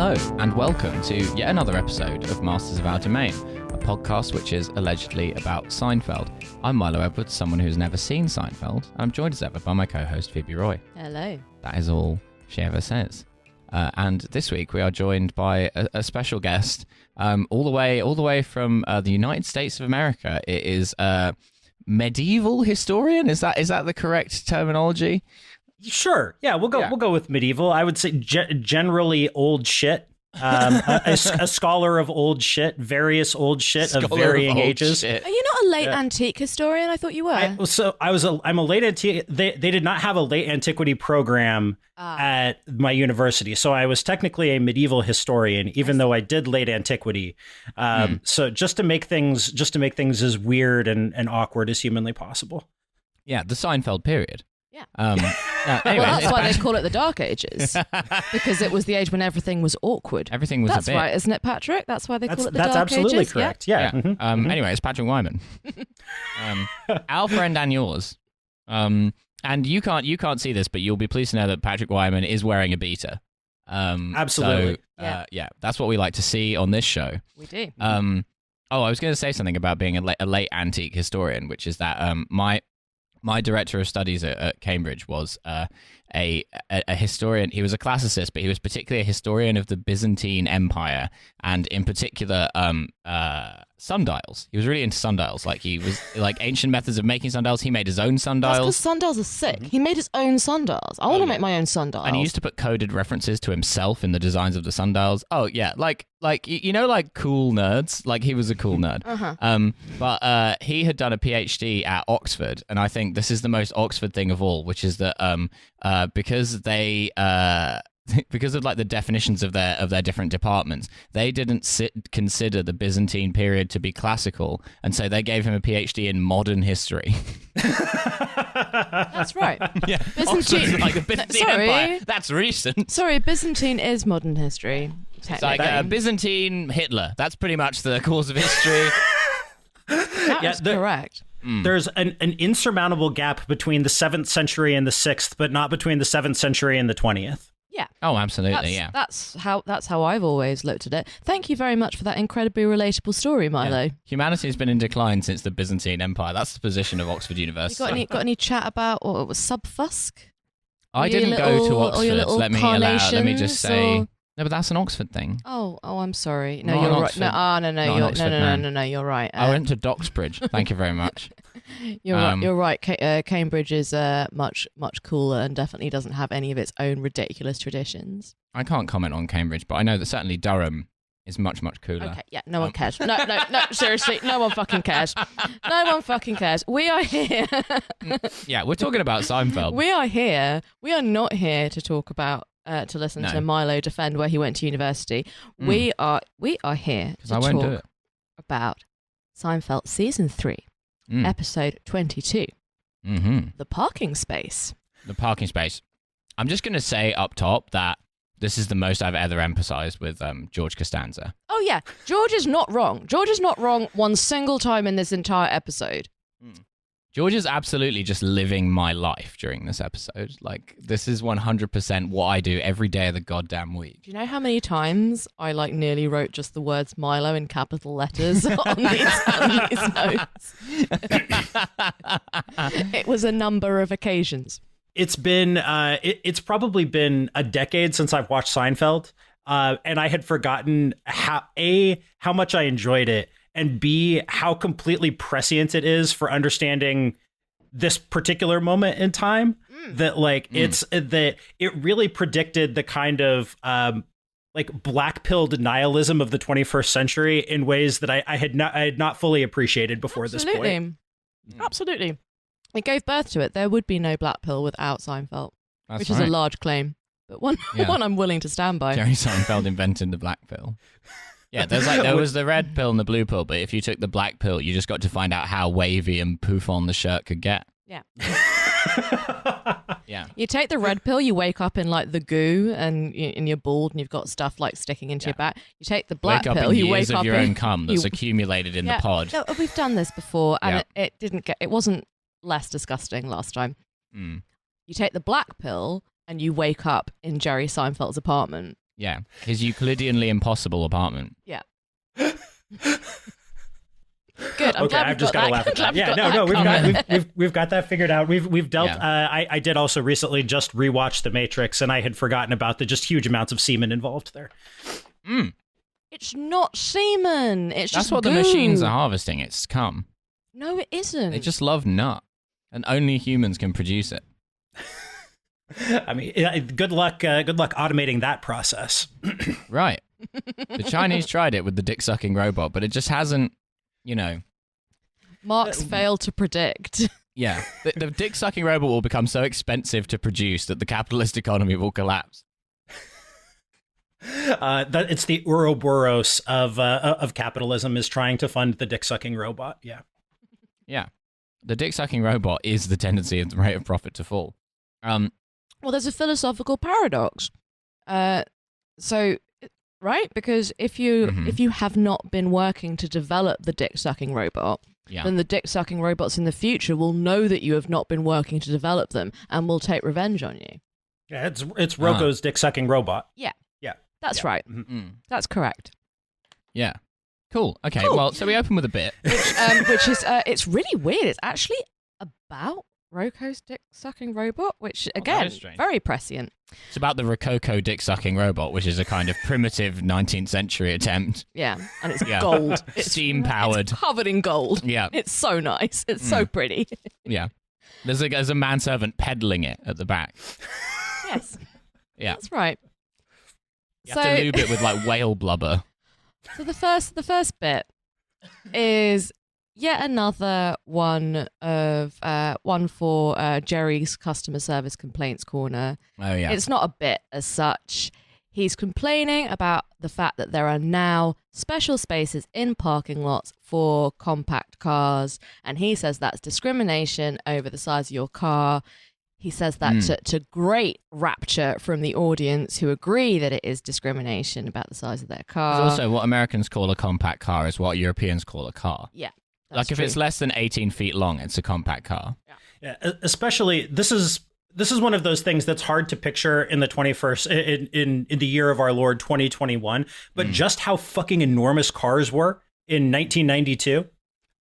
Hello, and welcome to yet another episode of Masters of Our Domain, a podcast which is allegedly about Seinfeld. I'm Milo Edwards, someone who's never seen Seinfeld, and I'm joined as ever by my co-host Phoebe Roy. Hello. That is all she ever says. And this week we are joined by a special guest, all the way from the United States of America. It is a medieval historian. Is that the correct terminology? Sure. Yeah, we'll go with medieval. I would say generally old shit. A scholar of old shit, various old shit of varying ages. Shit. Are you not a late antique historian? I thought you were. I'm a late antique. They did not have a late antiquity program at my university, so I was technically a medieval historian, even though I did late antiquity. So just to make things as weird and awkward as humanly possible. Yeah, the Seinfeld period. Yeah. Anyway, well, that's why they call it the Dark Ages, because it was the age when everything was awkward. Everything was That's a bit. right, isn't it, Patrick? That's why they call it the Dark Ages. That's absolutely correct. Yeah. Mm-hmm. Anyway, it's Patrick Wyman. Our friend and yours. And you can't see this, but you'll be pleased to know that Patrick Wyman is wearing a beater. Absolutely. So, that's what we like to see on this show. We do. I was going to say something about being a late antique historian, which is that my director of studies at Cambridge was a historian. He was a classicist, but he was particularly a historian of the Byzantine Empire, and in particular sundials. He was really into sundials. Like, he was like ancient methods of making sundials. He made his own sundials. That's because sundials are sick. Mm-hmm. He made his own sundials. I want to make my own sundials. And he used to put coded references to himself in the designs of the sundials. Oh yeah, like cool nerds. Like, he was a cool nerd. But he had done a PhD at Oxford, and I think this is the most Oxford thing of all, which is that because they because of like the definitions of their different departments, they didn't consider the Byzantine period to be classical, and so they gave him a PhD in modern history. That's right. Yeah, Byzantine, like the Byzantine Empire. That's recent. Sorry, Byzantine is modern history. It's like Byzantine Hitler. That's pretty much the course of history. That's correct. There's an insurmountable gap between the 7th century and the 6th, but not between the 7th century and the 20th. Yeah. Oh, absolutely. That's how I've always looked at it. Thank you very much for that incredibly relatable story, Milo. Yeah. Humanity has been in decline since the Byzantine Empire. That's the position of Oxford University. You got any chat about what was subfusk? I didn't go to Oxford. Let me just say. Or... No, but that's an Oxford thing. Oh, I'm sorry. No, Not you're an right. Oxford. No, you're right. I went to Doxbridge. Thank you very much. You're right. Cambridge is much cooler and definitely doesn't have any of its own ridiculous traditions. I can't comment on Cambridge, but I know that certainly Durham is much cooler. Okay, yeah, no one cares. No, seriously, no one fucking cares. No one fucking cares. We are here. Yeah, we're talking about Seinfeld. We are here. We are not here to talk about to listen to Milo defend where he went to university. We are here to talk about Seinfeld season 3, episode 22, the parking space. The parking space. I'm just going to say up top that this is the most I've ever emphasized with George Costanza. Oh yeah, George is not wrong. George is not wrong one single time in this entire episode. George is absolutely just living my life during this episode. Like, this is 100% what I do every day of the goddamn week. Do you know how many times I nearly wrote just the words Milo in capital letters on these notes? It was a number of occasions. It's been it's probably been a decade since I've watched Seinfeld, and I had forgotten how much I enjoyed it, and B, how completely prescient it is for understanding this particular moment in time. That it's that it really predicted the kind of black-pilled nihilism of the 21st century in ways that I had not fully apprecidaed before this point. Absolutely. It gave birth to it. There would be no black pill without Seinfeld, which is a large claim, but one I'm willing to stand by. Jerry Seinfeld invented the black pill. Yeah, there was the red pill and the blue pill, but if you took the black pill, you just got to find out how wavy and poof on the shirt could get. Yeah. Yeah. You take the red pill, you wake up in the goo and you're bald and you've got stuff sticking into your back. You take the black pill, you wake up in your own cum that's accumulated in the pod. No, we've done this before, and it wasn't less disgusting last time. You take the black pill and you wake up in Jerry Seinfeld's apartment. Yeah, his Euclideanly impossible apartment. Yeah. Good. I'm okay, glad I've just got to laugh at that. Yeah, no, we've got that figured out. We've dealt. Yeah. I did also recently just rewatch The Matrix, and I had forgotten about the just huge amounts of semen involved there. It's not semen. That's just what the machines are harvesting. It's cum. No, it isn't. They just love nut, and only humans can produce it. I mean, good luck automating that process. Right. The Chinese tried it with the dick-sucking robot, but it just hasn't. Marx failed to predict. Yeah, the dick-sucking robot will become so expensive to produce that the capitalist economy will collapse. It's the Ouroboros of capitalism is trying to fund the dick-sucking robot. Yeah. The dick-sucking robot is the tendency of the rate of profit to fall. Well, there's a philosophical paradox. Right? Because if you have not been working to develop the dick-sucking robot, then the dick-sucking robots in the future will know that you have not been working to develop them and will take revenge on you. Yeah, it's Rocco's dick-sucking robot. Yeah. That's right. Mm-hmm. That's correct. Yeah. Cool. Okay, well, so we open with a bit. Which is, it's really weird. It's actually about Rocco's dick-sucking robot, which, again, very prescient. It's about the Rococo dick-sucking robot, which is a kind of primitive 19th century attempt. Yeah, and it's gold. It's steam-powered. It's covered in gold. Yeah. It's so nice. It's so pretty. Yeah. There's a manservant peddling it at the back. Yes. Yeah. That's right. You have to lube it with, like, whale blubber. So the first bit is yet another one for Jerry's customer service complaints corner. Oh, yeah. It's not a bit as such. He's complaining about the fact that there are now special spaces in parking lots for compact cars, and he says that's discrimination over the size of your car. He says that to great rapture from the audience who agree that it is discrimination about the size of their car. Also, what Americans call a compact car is what Europeans call a car. Yeah. Like if it's less than 18 feet long, it's a compact car. Yeah, especially this is one of those things that's hard to picture in the 21st in the year of our Lord 2021, but just how fucking enormous cars were in 1992.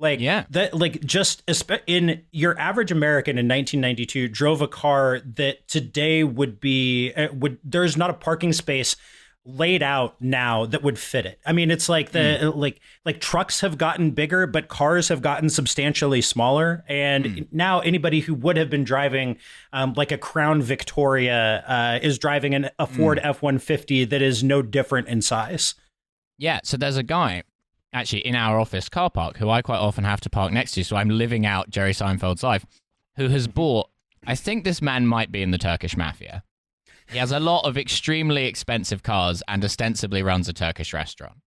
Like that, like just in your average American in 1992 drove a car that today there's not a parking space laid out now that would fit it. I mean, it's like like trucks have gotten bigger, but cars have gotten substantially smaller. And now anybody who would have been driving like a Crown Victoria is driving a Ford F-150 that is no different in size. Yeah. So there's a guy actually in our office car park who I quite often have to park next to. So I'm living out Jerry Seinfeld's life, who has bought, I think this man might be in the Turkish mafia. He has a lot of extremely expensive cars and ostensibly runs a Turkish restaurant.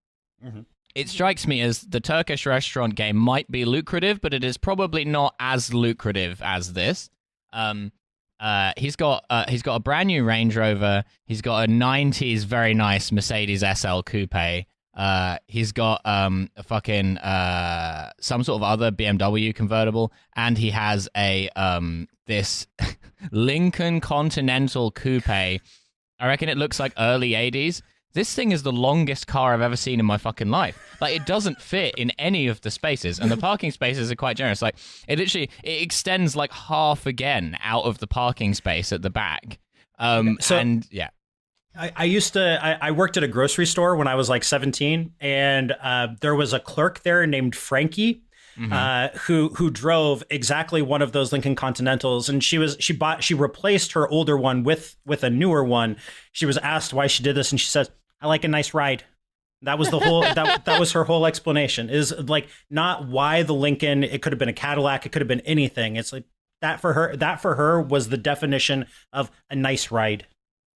Mm-hmm. It strikes me as the Turkish restaurant game might be lucrative, but it is probably not as lucrative as this. He's got a brand new Range Rover. He's got a 90s very nice Mercedes SL Coupe. He's got a fucking some sort of other BMW convertible, and he has a this Lincoln Continental Coupe. I reckon it looks like early 80s. This thing is the longest car I've ever seen in my fucking life. Like, it doesn't fit in any of the spaces, and the parking spaces are quite generous. Like, it extends like half again out of the parking space at the back. And yeah. I worked at a grocery store when I was like 17, and there was a clerk there named Frankie, who drove exactly one of those Lincoln Continentals, and she replaced her older one with a newer one. She was asked why she did this, and she says, "I like a nice ride." That was the whole that was her whole explanation. Is like not why the Lincoln. It could have been a Cadillac. It could have been anything. It's like that for her. That for her was the definition of a nice ride.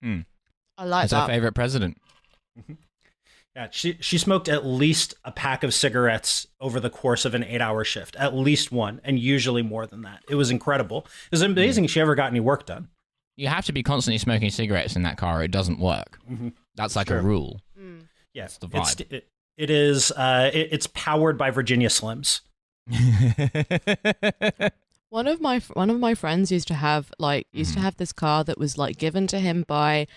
I like that. That's our favorite president. Mm-hmm. Yeah, she smoked at least a pack of cigarettes over the course of an 8-hour shift, at least one, and usually more than that. It was incredible. It was amazing she ever got any work done. You have to be constantly smoking cigarettes in that car, or it doesn't work. Mm-hmm. That's like a rule. Yeah, it's the vibe. It's powered by Virginia Slims. One of my friends used to have this car that was like given to him by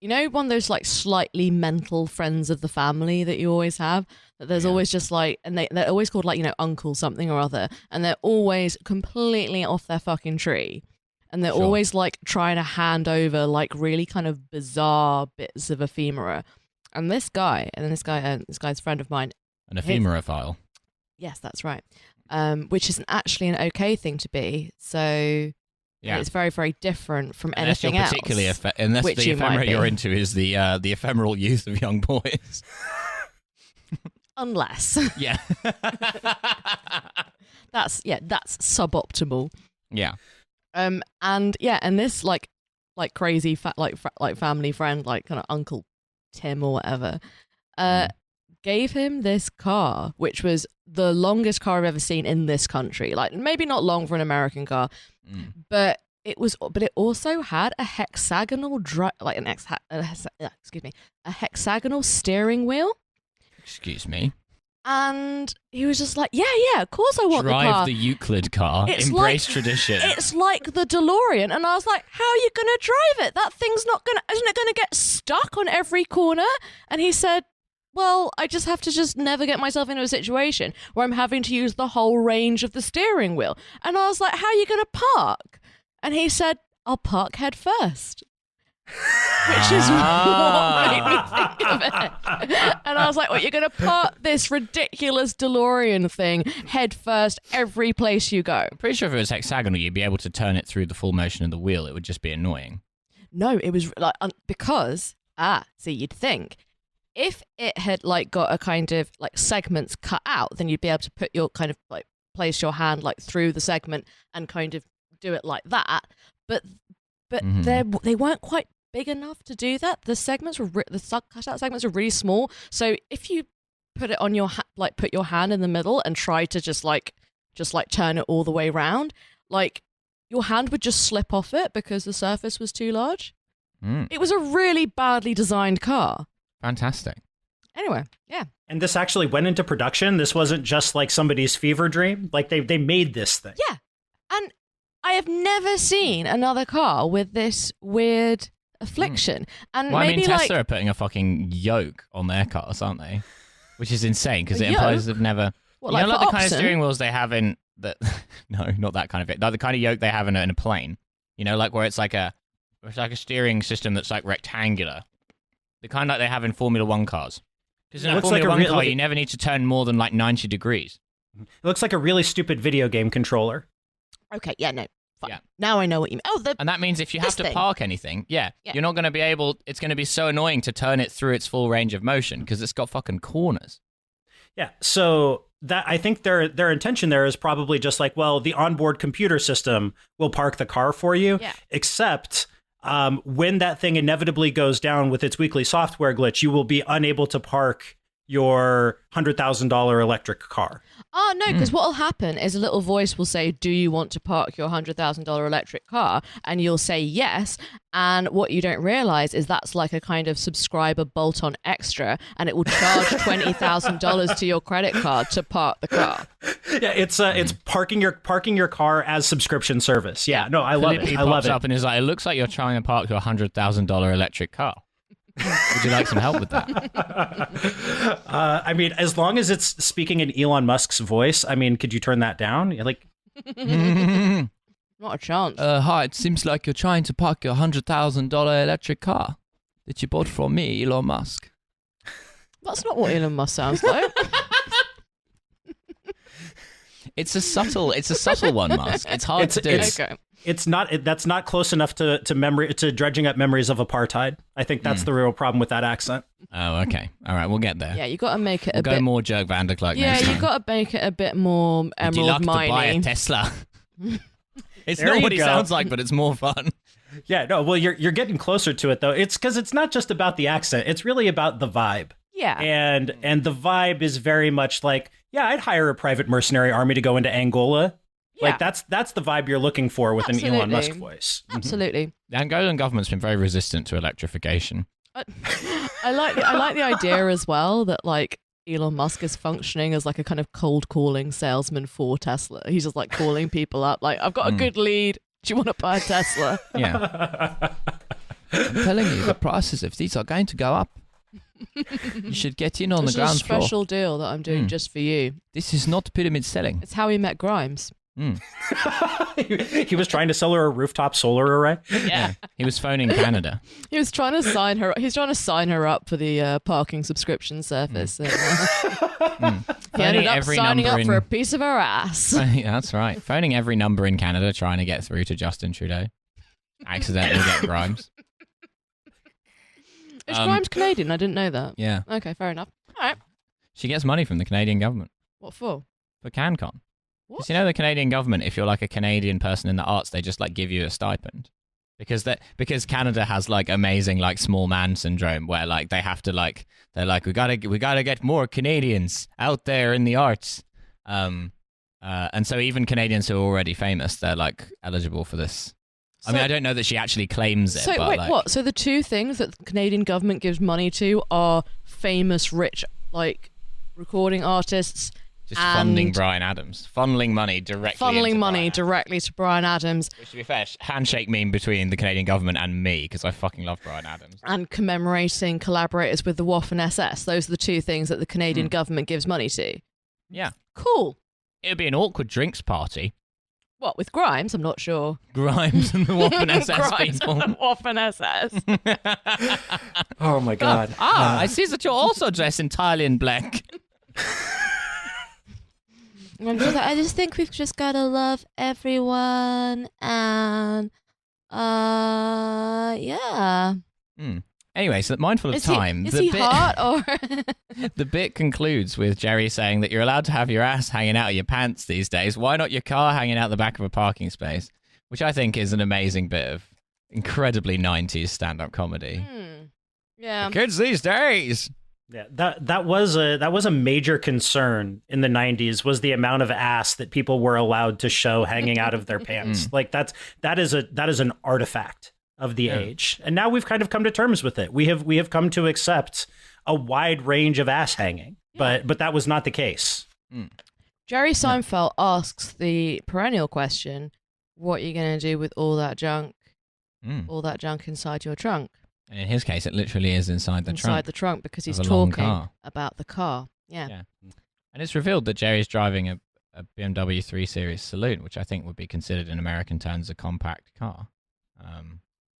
you know, one of those like slightly mental friends of the family that you always have, that there's always just like, and they're always called like, you know, uncle something or other, and they're always completely off their fucking tree. And they're always like trying to hand over like really kind of bizarre bits of ephemera. And this guy's a friend of mine. An ephemera file. Yes, that's right. Which isn't actually an okay thing to be. So it's very, very different from anything else. Unless the ephemera you're into is the ephemeral youth of young boys. Unless. Yeah. That's suboptimal. Yeah. And this like crazy like family friend, like kind of Uncle Tim or whatever, gave him this car, which was the longest car I've ever seen in this country. Like maybe not long for an American car, but it also had a hexagonal a hexagonal steering wheel. Excuse me. And he was just like, yeah, of course I want the car. Drive the Euclid car. Embrace tradition. It's like the DeLorean. And I was like, how are you going to drive it? That thing's isn't it going to get stuck on every corner? And he said, well, I just have to just never get myself into a situation where I'm having to use the whole range of the steering wheel. And I was like, how are you going to park? And he said, I'll park head first. Which is what made me think of it. And I was like, well, you're going to park this ridiculous DeLorean thing head first every place you go. Pretty sure if it was hexagonal, you'd be able to turn it through the full motion of the wheel. It would just be annoying. No, it was like, because, so you'd think, if it had like got a kind of like segments cut out, then you'd be able to put your kind of like place your hand like through the segment and kind of do it like that. But they weren't quite big enough to do that. The segments were the cutout segments were really small. So if you put it on your put your hand in the middle and try to just turn it all the way around, like your hand would just slip off it because the surface was too large. It was a really badly designed car. Fantastic. Anyway, yeah. And this actually went into production. This wasn't just like somebody's fever dream. Like they made this thing. Yeah. And I have never seen another car with this weird affliction. And well, maybe Tesla are putting a fucking yoke on their cars, aren't they? Which is insane because it implies they've never. What, you know, like the kind of Oxen? steering wheels they have in that. No, not that kind of it. Like the kind of yoke they have in a plane. You know, like where it's like a steering system that's like rectangular. The kind like they have in Formula One cars. Because in a Formula One car, you never need to turn more than like 90 degrees. It looks like a really stupid video game controller. Okay, yeah, no. Fine. Yeah. Now I know what you mean. And that means if you have to park anything, you're not going to be able, it's going to be so annoying to turn it through its full range of motion because it's got fucking corners. Yeah, so that I think their intention there is probably just like, well, the onboard computer system will park the car for you, except when that thing inevitably goes down with its weekly software glitch, you will be unable to park your $100,000 electric car. Oh, no, because what will happen is a little voice will say, do you want to park your $100,000 electric car? And you'll say yes. And what you don't realize is that's like a kind of subscriber bolt-on extra, and it will charge $20,000 to your credit card to park the car. Yeah, it's parking your car as subscription service. Yeah, no, I love it. I love it. Up and is like, it looks like you're trying to park your $100,000 electric car. Would you like some help with that? I mean, as long as it's speaking in Elon Musk's voice, I mean, could you turn that down? Like, not a chance. Hi, it seems like you're trying to park your $100,000 electric car that you bought from me, Elon Musk. That's not what Elon Musk sounds like. It's a subtle one, Musk. It's hard to do. Okay. It's not. That's not close enough to dredging up memories of apartheid. I think that's the real problem with that accent. Oh, okay. All right, we'll get there. Yeah, you got to make it we'll go more Jerk Van der Klerk. Yeah, you got to make it a bit more emerald mining. Would you like mining. to buy a Tesla? It's there not what he he sounds like, but it's more fun. Yeah, no. Well, you're getting closer to it though. It's because it's not just about the accent. It's really about the vibe. Yeah. And the vibe is very much like, yeah, I'd hire a private mercenary army to go into Angola. Yeah. Like that's the vibe you're looking for with an Elon Musk voice. Absolutely. The Angolan government's been very resistant to electrification. I like the idea as well that like Elon Musk is functioning as like a kind of cold calling salesman for Tesla. He's just like calling people up like, I've got a good lead. Do you want to buy a Tesla? Yeah. I'm telling you, the prices of these are going to go up. You should get in on the ground floor. It's a special deal that I'm doing just for you. This is not pyramid selling. It's how we met Grimes. He was trying to sell her a rooftop solar array. Yeah. He was phoning Canada. He was trying to sign her. He's trying to sign her up for the parking subscription service. He ended up signing up for a piece of her ass. That's right. Phoning every number in Canada, trying to get through to Justin Trudeau. Accidentally get Grimes. Is Grimes Canadian? I didn't know that. Yeah. Okay, fair enough. All right. She gets money from the Canadian government. What for? For CanCon. What? Because you know the Canadian government, if you're like a Canadian person in the arts, they just like give you a stipend. Because Canada has like amazing like small man syndrome where like they have to like they're like we gotta get more Canadians out there in the arts. And so even Canadians who are already famous, they're like eligible for this. I mean, I don't know that she actually claims it. So but wait, like, what? So the two things that the Canadian government gives money to are famous, rich, like recording artists. Just funding Bryan Adams, funneling money directly to Bryan Adams. Which, to be fair, handshake meme between the Canadian government and me because I fucking love Bryan Adams. And commemorating collaborators with the Waffen SS. Those are the two things that the Canadian government gives money to. Yeah, cool. It would be an awkward drinks party. What, with Grimes? I'm not sure. Grimes and the Waffen SS people. And the Waffen SS. Oh my god. I see that you're also dressed entirely in black. I just think we've just gotta love everyone, and yeah. Anyway, so mindful of time. Is he hot or? The bit concludes with Jerry saying that you're allowed to have your ass hanging out of your pants these days. Why not your car hanging out the back of a parking space? Which I think is an amazing bit of incredibly 90s stand-up comedy. Yeah, the kids these days. Yeah, that was a major concern in the 90s was the amount of ass that people were allowed to show hanging out of their pants. Like that is an artifact of the age. And now we've kind of come to terms with it. We have come to accept a wide range of ass hanging. But that was not the case. Jerry Seinfeld asks the perennial question, what are you going to do with all that junk? All that junk inside your trunk? And in his case, it literally is inside the trunk. Inside the trunk, because he's talking about the car. Yeah. And it's revealed that Jerry's driving a BMW 3 Series Saloon, which I think would be considered in American terms a compact car.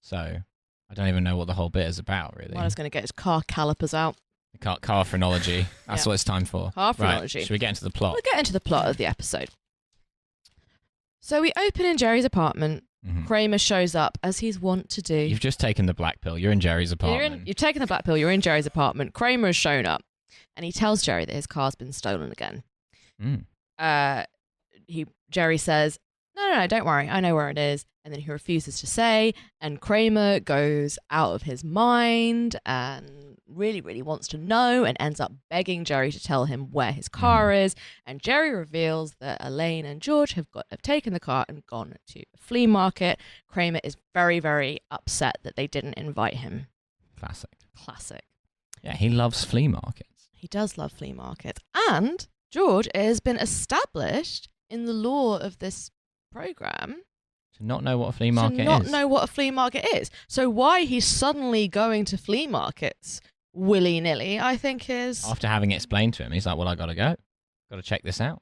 So I don't even know what the whole bit is about, really. Milo's going to get his car calipers out. Car phrenology. That's what it's time for. Car phrenology. Right. Should we get into the plot? We'll get into the plot of the episode. So we open in Jerry's apartment. Kramer shows up, as he's wont to do. You've just taken the black pill. You're in Jerry's apartment. You've taken the black pill. You're in Jerry's apartment. Kramer has shown up, and he tells Jerry that his car's been stolen again. Jerry says, no, don't worry. I know where it is. And then he refuses to say, and Kramer goes out of his mind and really, really wants to know and ends up begging Jerry to tell him where his car is. And Jerry reveals that Elaine and George have taken the car and gone to a flea market. Kramer is very, very upset that they didn't invite him. Classic. Yeah, he loves flea markets. He does love flea markets. And George has been established in the lore of this program to not know what a flea market is. So why he's suddenly going to flea markets willy-nilly, I think is... After having it explained to him, he's like, well, I gotta go. Gotta check this out.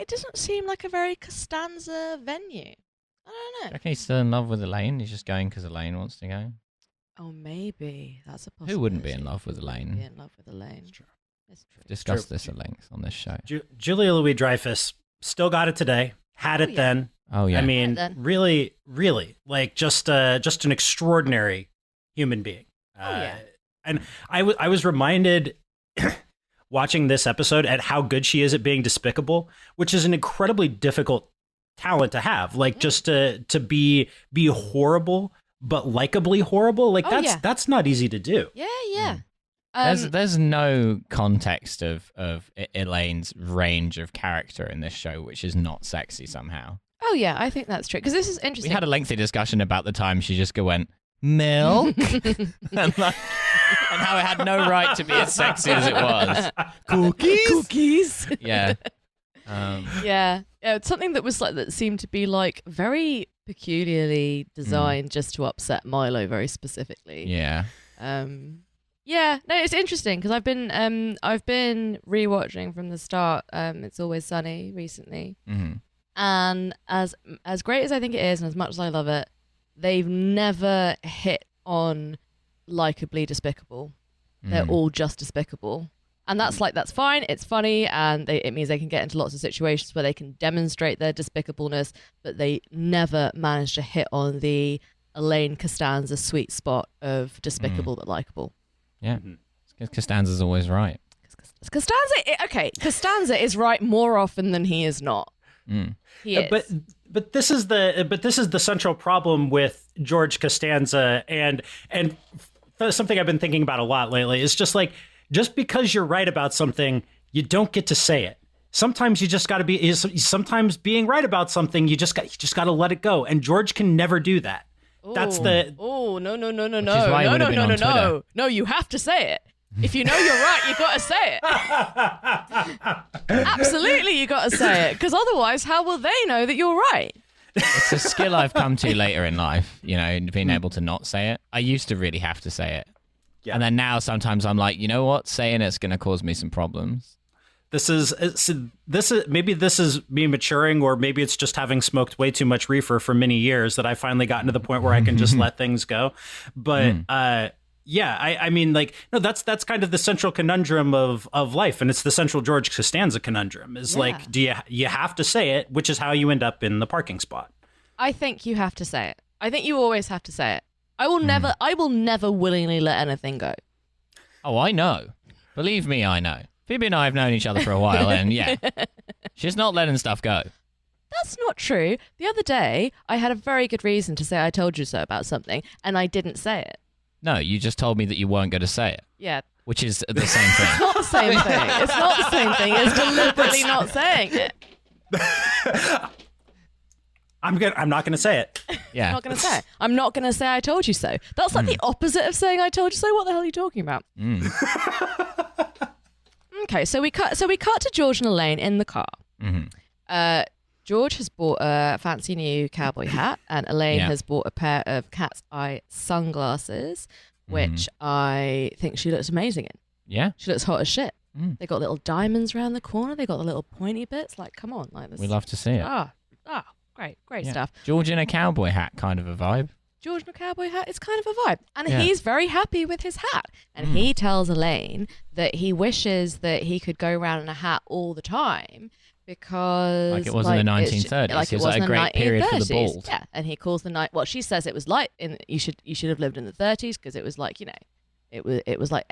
It doesn't seem like a very Costanza venue. I don't know. I reckon he's still in love with Elaine. He's just going because Elaine wants to go. Oh, maybe. That's a possibility. Who wouldn't be in love with Elaine? Be in love with Elaine. It's true. Discussed this at length on this show. Julia Louis-Dreyfus still got it today. Had it then. Oh yeah. I mean, really, like just an extraordinary human being. And I was reminded watching this episode at how good she is at being despicable, which is an incredibly difficult talent to have. Like just to be horrible but likably horrible. Like that's not easy to do. Yeah. There's no context of Elaine's range of character in this show, which is not sexy somehow. Oh yeah, I think that's true. Because this is interesting. We had a lengthy discussion about the time she just went, milk? and how it had no right to be as sexy as it was. Cookies? Yeah. Yeah. It's something that was like that seemed to be like very peculiarly designed just to upset Milo very specifically. Yeah. Yeah, no, it's interesting because I've been rewatching from the start. It's Always Sunny recently, and as great as I think it is, and as much as I love it, they've never hit on likably despicable. They're all just despicable, and that's fine. It's funny, and it means they can get into lots of situations where they can demonstrate their despicableness, but they never manage to hit on the Elaine Costanza sweet spot of despicable but likable. Yeah, Costanza's always right. Costanza is right more often than he is not. He is. But this is the central problem with George Costanza, and something I've been thinking about a lot lately is just because you're right about something, you don't get to say it. Sometimes you just got to be. Sometimes being right about something, you just got to let it go, and George can never do that. That's the no. No, you have to say it. If you know you're right, you got to say it. Absolutely, you got to say it, because otherwise, how will they know that you're right? It's a skill I've come to later in life, being able to not say it. I used to really have to say it. Yeah. And then now sometimes I'm like, you know what? Saying it's going to cause me some problems. This is maybe this is me maturing, or maybe it's just having smoked way too much reefer for many years that I finally gotten to the point where I can just let things go. But I mean, no, that's kind of the central conundrum of life, and it's the central George Costanza conundrum. Is do you have to say it, which is how you end up in the parking spot. I think you have to say it. I think you always have to say it. I will never willingly let anything go. Oh, I know. Believe me, I know. Phoebe and I have known each other for a while, and she's not letting stuff go. That's not true. The other day, I had a very good reason to say I told you so about something, and I didn't say it. No, you just told me that you weren't going to say it. Yeah. Which is the same thing. It's not the same thing. It's not the same thing. It's deliberately not saying it. I'm not going to say it. Yeah. I'm not going to say it. I'm not going to say I told you so. That's like the opposite of saying I told you so. What the hell are you talking about? Okay, so we cut to George and Elaine in the car. George has bought a fancy new cowboy hat, and Elaine has bought a pair of cat's eye sunglasses, which I think she looks amazing in. Yeah, she looks hot as shit. They got little diamonds around the corner. They got the little pointy bits. Like, come on, like this. We love to see it. Great stuff. George in a cowboy hat, kind of a vibe. George in a cowboy hat is kind of a vibe. And he's very happy with his hat. And he tells Elaine that he wishes that he could go around in a hat all the time because... Like it was in the 1930s. It was like a great period for the bald. Yeah, and he calls the night... Well, she says it was like... You should have lived in the 30s because it was like, it was like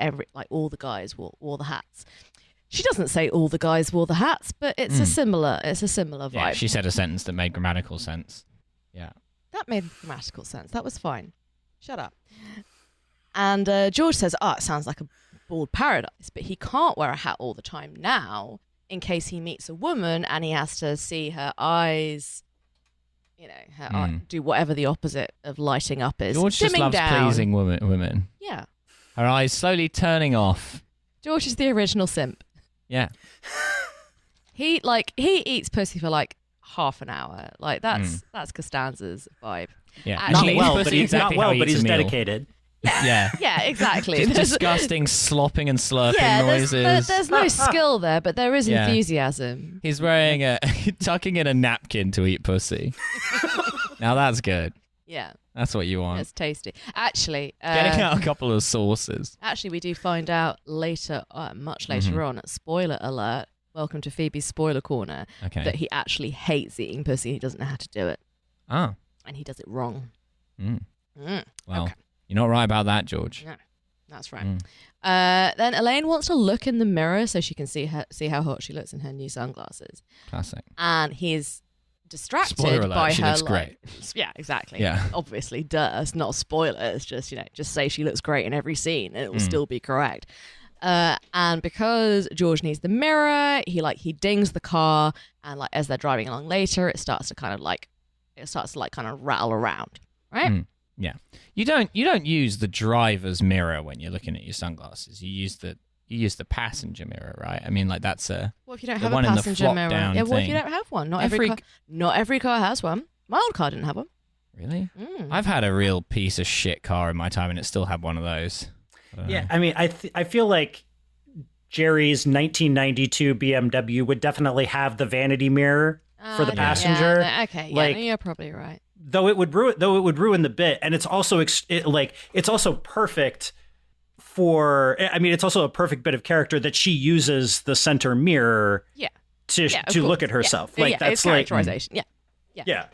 all the guys wore the hats. She doesn't say all the guys wore the hats, but it's a similar vibe. Yeah, she said a sentence that made grammatical sense. Yeah. That made grammatical sense. That was fine. Shut up. And George says, it sounds like a bald paradise, but he can't wear a hat all the time now in case he meets a woman and he has to see her eyes, her eye, do whatever the opposite of lighting up is. Dimming just loves down. Pleasing women. Yeah. Her eyes slowly turning off. George is the original simp. Yeah. He eats pussy for like half an hour. Like that's Costanza's vibe. Yeah. Actually, but he's dedicated. Yeah. Yeah, exactly. Just disgusting slopping and slurping noises. There's no skill there, but there is enthusiasm. He's wearing tucking in a napkin to eat pussy. Now that's good. Yeah. That's what you want. It's tasty. Actually, getting out a couple of sauces. Actually, we do find out later, much later on, spoiler alert, welcome to Phoebe's spoiler corner, that he actually hates eating pussy and he doesn't know how to do it. Oh. And he does it wrong. Well, you're not right about that, George. No, that's right. Then Elaine wants to look in the mirror so she can see how hot she looks in her new sunglasses. Classic. And he's distracted spoiler alert, by she her looks great. Yeah, exactly. Yeah. Obviously, it's not a spoiler. It's just, just say she looks great in every scene and it will still be correct. And because George needs the mirror, he dings the car, and like as they're driving along later, it starts to kind of rattle around, right? Yeah. You don't use the driver's mirror when you're looking at your sunglasses. You use the passenger mirror, right? I mean, like that's Well, if you don't have a passenger mirror, yeah. Well, if you don't have one, not every car has one. My old car didn't have one. Really? I've had a real piece of shit car in my time, and it still had one of those. I mean, I feel like Jerry's 1992 BMW would definitely have the vanity mirror for the passenger. Yeah, okay, yeah, you're probably right. Though it would ruin the bit, and it's also it's also perfect for. I mean, it's also a perfect bit of character that she uses the center mirror. To look at herself. That's it's characterization. Yeah.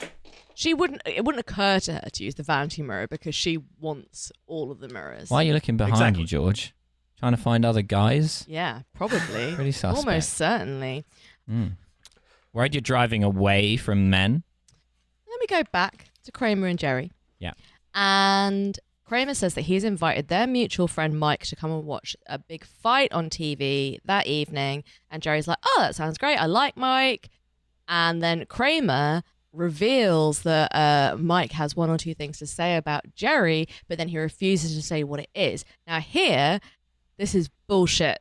It wouldn't occur to her to use the vanity mirror because she wants all of the mirrors. Why are you looking behind you, George? Trying to find other guys? Yeah, probably. Pretty suspect. Almost certainly. Worried you're driving away from men? Then we go back to Kramer and Jerry. Yeah. And Kramer says that he's invited their mutual friend Mike to come and watch a big fight on TV that evening. And Jerry's like, oh, that sounds great. I like Mike. And then Kramer reveals that Mike has one or two things to say about Jerry, but then he refuses to say what it is. Now here, this is bullshit,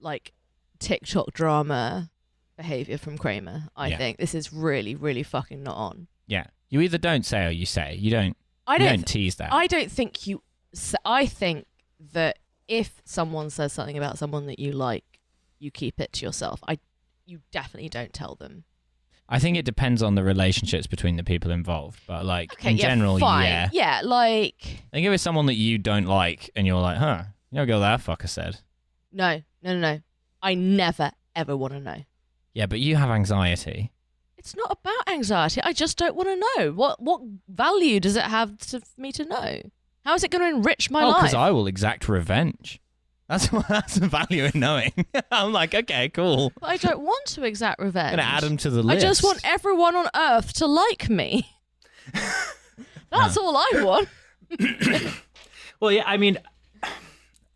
like TikTok drama behavior from Kramer, I think. This is really, really fucking not on. Yeah. You either don't say or you say. You don't tease that. I don't think you... I think that if someone says something about someone that you like, you keep it to yourself. You definitely don't tell them. I think it depends on the relationships between the people involved, but in general, fine. Yeah, like... I think if it's someone that you don't like and you're like, huh, you know what that fucker said? No. I never, ever want to know. Yeah, but you have anxiety. It's not about anxiety. I just don't want to know. What value does it have for me to know? How is it going to enrich my life? Oh, because I will exact revenge. That's the value in knowing. I'm like, okay, cool. But I don't want to exact revenge. I'm going to add them to the list. I just want everyone on Earth to like me. That's all I want. Well, yeah, I mean,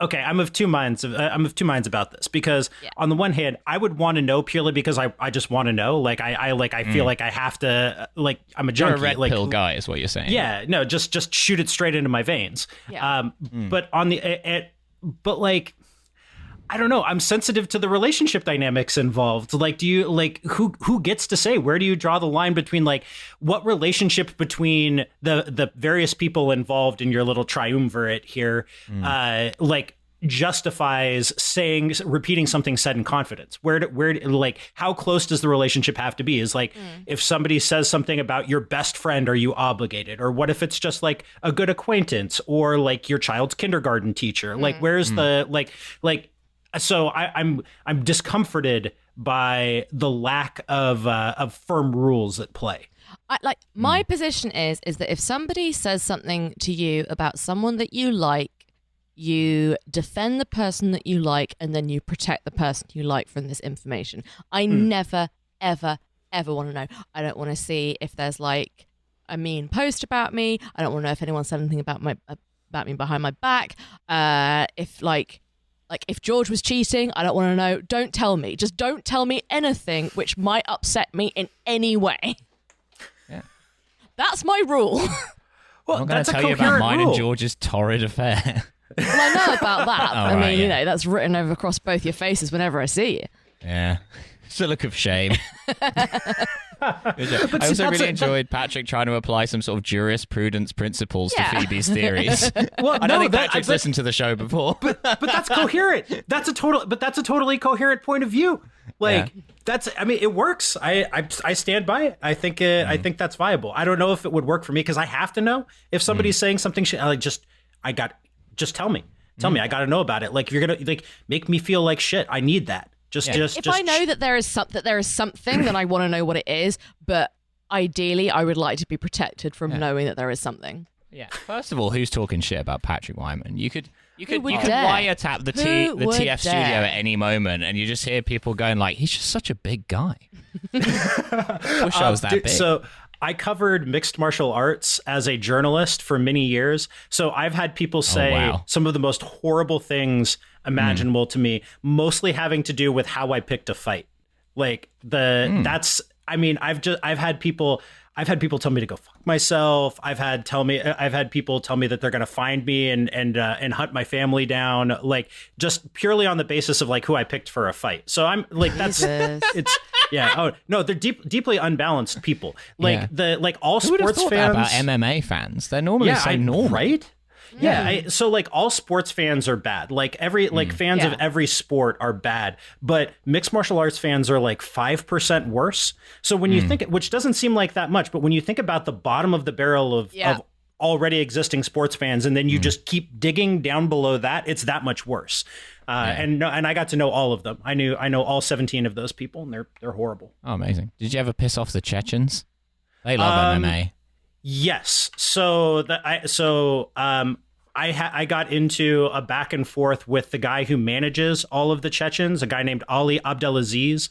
okay, I'm of two minds about this because on the one hand, I would want to know purely because I just want to know. Like I feel like I have to, like, I'm a junkie. You're a red pill guy is what you're saying. Yeah, no, just shoot it straight into my veins. Yeah. But on the but like, I don't know. I'm sensitive to the relationship dynamics involved. Like, do you like who gets to say, where do you draw the line between like what relationship between the various people involved in your little triumvirate here, like justifies repeating something said in confidence? Where like how close does the relationship have to be? Is like if somebody says something about your best friend, are you obligated? Or what if it's just like a good acquaintance or like your child's kindergarten teacher? Like where's the like so I'm discomforted by the lack of firm rules at play. My position is that if somebody says something to you about someone that you like, you defend the person that you like, and then you protect the person you like from this information. I never, ever, ever want to know. I don't want to see if there's like a mean post about me. I don't want to know if anyone said anything about me behind my back. If George was cheating, I don't want to know. Don't tell me. Just don't tell me anything which might upset me in any way. Yeah. That's my rule. Well, I'm going to tell you about mine and George's torrid affair. Well, I know about that. You know, that's written over across both your faces whenever I see you. Yeah. It's a look of shame. I also really enjoyed Patrick trying to apply some sort of jurisprudence principles to Phoebe's theories. Well, I don't think Patrick's listened to the show before. But that's coherent. That's a totally coherent point of view. Like it works. I stand by it. I think that's viable. I don't know if it would work for me because I have to know if somebody's saying something. Just tell me. Tell me. I got to know about it. Like if you're gonna like make me feel like shit, I need that. If I know that there is something, then I want to know what it is. But ideally, I would like to be protected from knowing that there is something. Yeah. First of all, who's talking shit about Patrick Wyman? You could wiretap the TF studio at any moment, and you just hear people going like, "He's just such a big guy." Wish I was that big. So I covered mixed martial arts as a journalist for many years. So I've had people say some of the most horrible things imaginable to me, mostly having to do with how I picked a fight. Like I've had people tell me to go fuck myself. I've had people tell me that they're going to find me and hunt my family down, like just purely on the basis of like who I picked for a fight. So I'm like, it's Yeah. Oh no, they're deeply unbalanced people. Like all Who would have sports thought fans that about MMA fans. They're normally so normal, right? Yeah. So like all sports fans are bad. Like fans of every sport are bad, but mixed martial arts fans are like 5% worse. So when you think, which doesn't seem like that much, but when you think about the bottom of the barrel of already existing sports fans, and then you just keep digging down below that, it's that much worse. And I got to know all of them. I know all 17 of those people, and they're horrible. Oh, amazing! Did you ever piss off the Chechens? They love MMA. Yes. So I got into a back and forth with the guy who manages all of the Chechens, a guy named Ali Abdelaziz,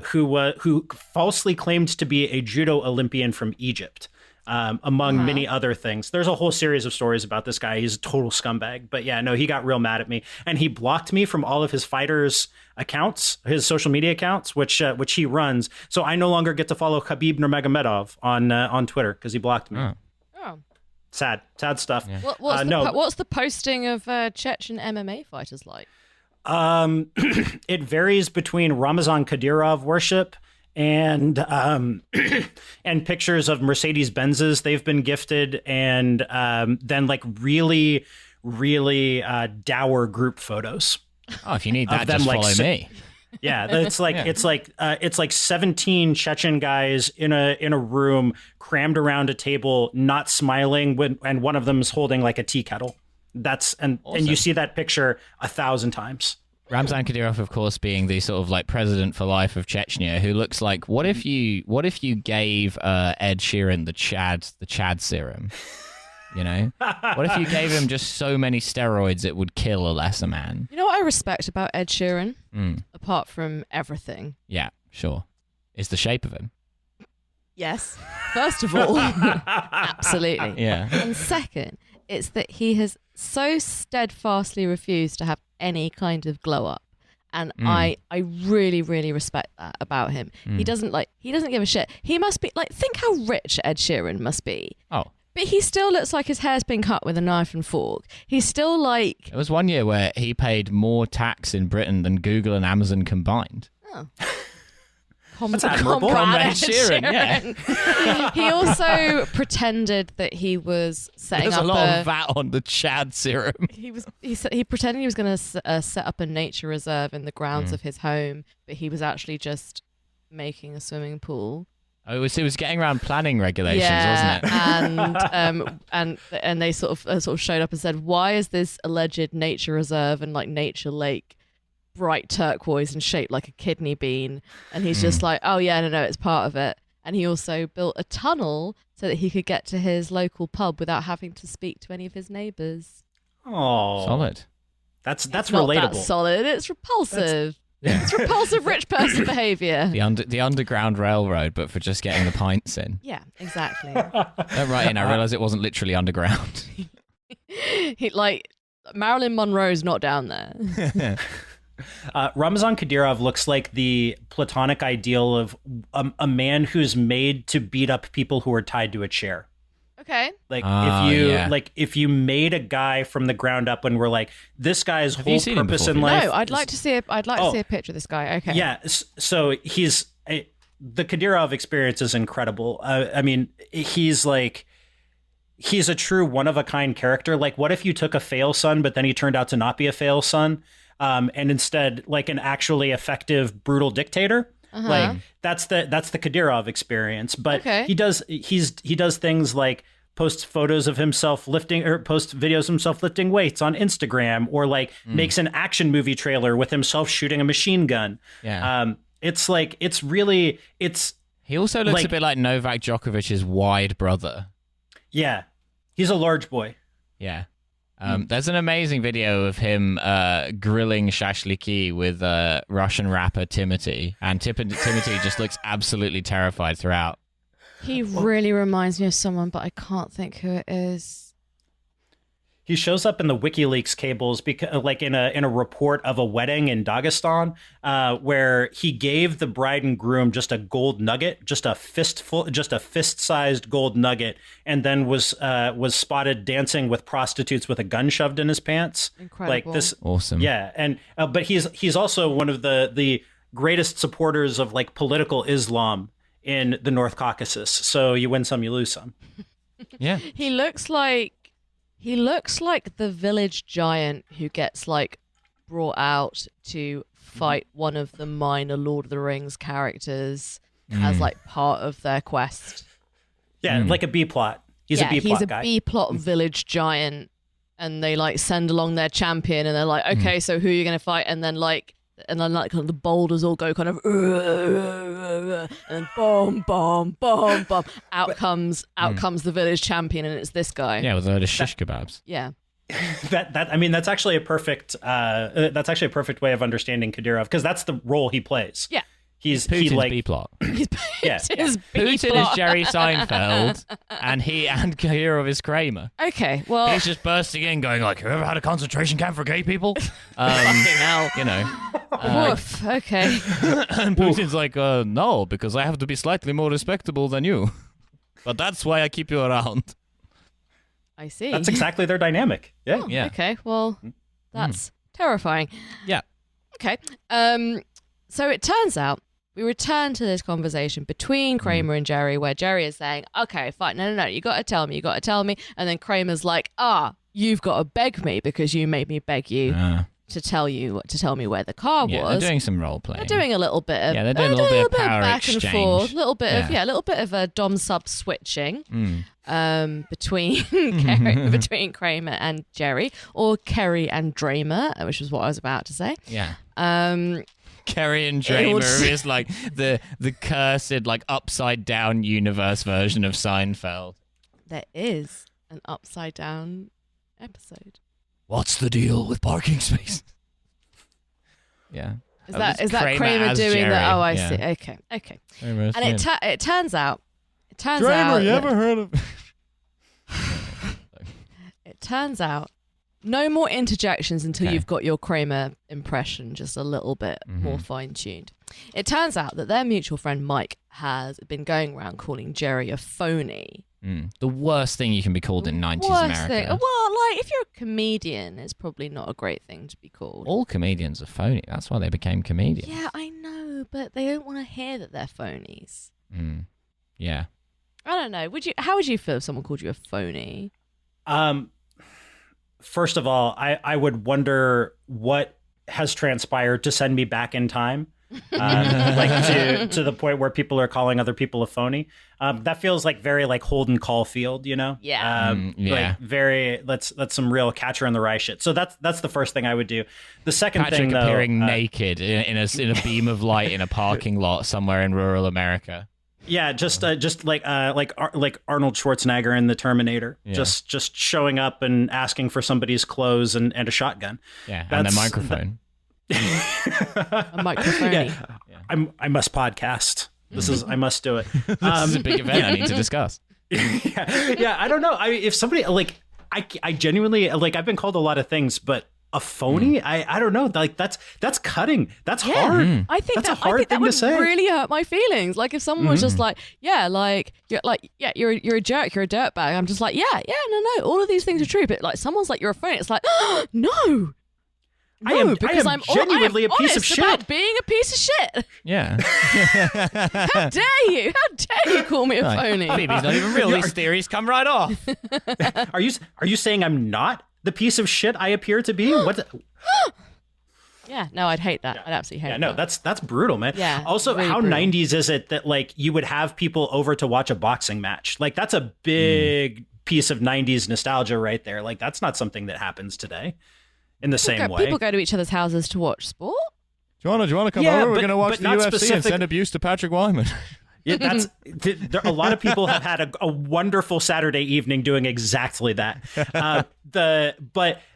who falsely claimed to be a judo Olympian from Egypt. Among many other things. There's a whole series of stories about this guy. He's a total scumbag. But yeah, no, he got real mad at me. And he blocked me from all of his fighters' accounts, his social media accounts, which he runs. So I no longer get to follow Khabib Nurmagomedov on Twitter because he blocked me. Oh. Sad stuff. Yeah. What's the posting of Chechen MMA fighters like? It varies between Ramazan Kadyrov worship and pictures of Mercedes Benzes they've been gifted, and then like really, really dour group photos. Oh, if you need that, just follow me. Yeah, it's like 17 Chechen guys in a room crammed around a table, not smiling, and one of them's holding like a tea kettle. Awesome. And you see that picture 1,000 times. Ramzan Kadyrov, of course, being the sort of like president for life of Chechnya, who looks like what if you gave Ed Sheeran the Chad serum, you know? What if you gave him just so many steroids it would kill a lesser man? You know what I respect about Ed Sheeran, apart from everything? Yeah, sure. Is the shape of him. Yes. First of all, absolutely. Yeah. And second, it's that he has so steadfastly refused to have any kind of glow up, and I really, really respect that about him. He doesn't give a shit. He must be like, think how rich Ed Sheeran must be. Oh, but he still looks like his hair's been cut with a knife and fork. He's still like, there was one year where he paid more tax in Britain than Google and Amazon combined. Oh. That's admirable. Ed Sheeran, yeah. He also pretended that he was setting There's up a lot of VAT on the Chad serum. He pretended he was going to set up a nature reserve in the grounds of his home, but he was actually just making a swimming pool. Oh, it was getting around planning regulations, wasn't it? and they sort of showed up and said, "Why is this alleged nature reserve and like nature lake bright turquoise and shaped like a kidney bean?" And he's just like, "Oh yeah, no, it's part of it." And he also built a tunnel so that he could get to his local pub without having to speak to any of his neighbors. Oh, solid. That's it's relatable. Not that solid. It's repulsive. It's repulsive rich person behavior. The Underground Railroad, but for just getting the pints in. Yeah, exactly. Right in, I realised it wasn't literally underground. Marilyn Monroe's not down there. Ramazan Kadyrov looks like the platonic ideal of a man who's made to beat up people who are tied to a chair. Okay. If you made a guy from the ground up and we're like, this guy's whole purpose in life. No, I'd like to see a picture of this guy. Okay. Yeah. So the Kadyrov experience is incredible. I mean, he's a true one of a kind character. Like, what if you took a fail son, but then he turned out to not be a fail son, and instead like an actually effective brutal dictator? Like that's the Kadyrov experience. But he does things like post videos of himself lifting weights on Instagram, or like makes an action movie trailer with himself shooting a machine gun. Yeah. He also looks a bit like Novak Djokovic's wide brother. Yeah. He's a large boy. Yeah. There's an amazing video of him grilling shashliki with Russian rapper Timothy, and Timothy just looks absolutely terrified throughout. He really reminds me of someone, but I can't think who it is. He shows up in the WikiLeaks cables because, like, in a report of a wedding in Dagestan, where he gave the bride and groom just a gold nugget, just a fist-sized gold nugget, and then was spotted dancing with prostitutes with a gun shoved in his pants. Incredible. Like this, awesome. Yeah, and but he's also one of the greatest supporters of like political Islam in the North Caucasus. So you win some, you lose some. Yeah. He looks like the village giant who gets like brought out to fight one of the minor Lord of the Rings characters as like part of their quest. Yeah, like a B plot. He's a B plot guy. He's a B plot village giant, and they like send along their champion, and they're like, okay, so who are you going to fight? And then kind of the boulders all go kind of, and boom, boom, boom, boom. Out comes the village champion, and it's this guy. Yeah, with a load of shish kebabs. Yeah. That's actually a perfect way of understanding Kadyrov, because that's the role he plays. Yeah. He's Putin's B-plot. Putin is Jerry Seinfeld, and Kadyrov is Kramer. Okay, well... He's just bursting in going like, whoever had a concentration camp for gay people? Fucking hell. You know. Woof, okay. And Putin's like, no, because I have to be slightly more respectable than you. But that's why I keep you around. I see. That's exactly their dynamic. Yeah. Oh, okay, well, that's terrifying. Yeah. Okay. So it turns out, we return to this conversation between Kramer and Jerry, where Jerry is saying, okay, fine, no, you got to tell me. And then Kramer's like, you've got to beg me because you made me beg you to tell me where the car was. They're doing some role playing. They're doing a little bit of they're doing a little bit of power back exchange. and forth, a little bit of a dom sub switching between between Kramer and Jerry, or Kerry and Dramer, which is what I was about to say. Yeah. Kerry and Dramer is like the cursed, like upside down universe version of Seinfeld. There is an upside down episode. What's the deal with parking space? Yeah. Is that Kramer doing Jerry. that? Oh, I see. Okay. And it turns out. Dramer, you ever heard of? It turns out. No more interjections until you've got your Kramer impression just a little bit more fine-tuned. It turns out that their mutual friend Mike has been going around calling Jerry a phony. The worst thing you can be called in 90s America. Well, like, if you're a comedian, it's probably not a great thing to be called. All comedians are phony. That's why they became comedians. Yeah, I know, but they don't want to hear that they're phonies. Yeah. I don't know. How would you feel if someone called you a phony? First of all, I would wonder what has transpired to send me back in time, like to the point where people are calling other people a phony. That feels like very like Holden Caulfield, you know? Yeah. Like very that's some real Catcher in the Rye shit. So that's the first thing I would do. The second thing, though, appearing naked in a beam of light in a parking lot somewhere in rural America. Yeah, just like Arnold Schwarzenegger in The Terminator, just showing up and asking for somebody's clothes and a shotgun. Yeah, and a microphone. A microphone. Yeah. I must podcast. I must do it. This is a big event I need to discuss. Yeah, I don't know. I mean, if somebody like I genuinely like, I've been called a lot of things, but a phony, I don't know. Like that's cutting. That's hard. I think that's a hard thing would to say. Really hurt my feelings. Like if someone was just like, you're a jerk, you're a dirtbag. I'm just like, no, all of these things are true. But like someone's like, you're a phony. It's like, no. I am genuinely a piece of shit. About being a piece of shit. Yeah. How dare you? How dare you call me a phony? Phoebe's not even real. These theories come right off. Are you saying I'm not the piece of shit I appear to be? What? Yeah, no, I'd hate that. Yeah. I'd absolutely hate that. Yeah, no, that's brutal, man. Yeah. Also, really how brutal. 90s is it that like you would have people over to watch a boxing match? Like that's a big piece of 90s nostalgia right there. Like that's not something that happens today in the same way. People go to each other's houses to watch sport. Do you want to come over? We're going to watch the UFC and send abuse to Patrick Wyman. Yeah, a lot of people have had a wonderful Saturday evening doing exactly that.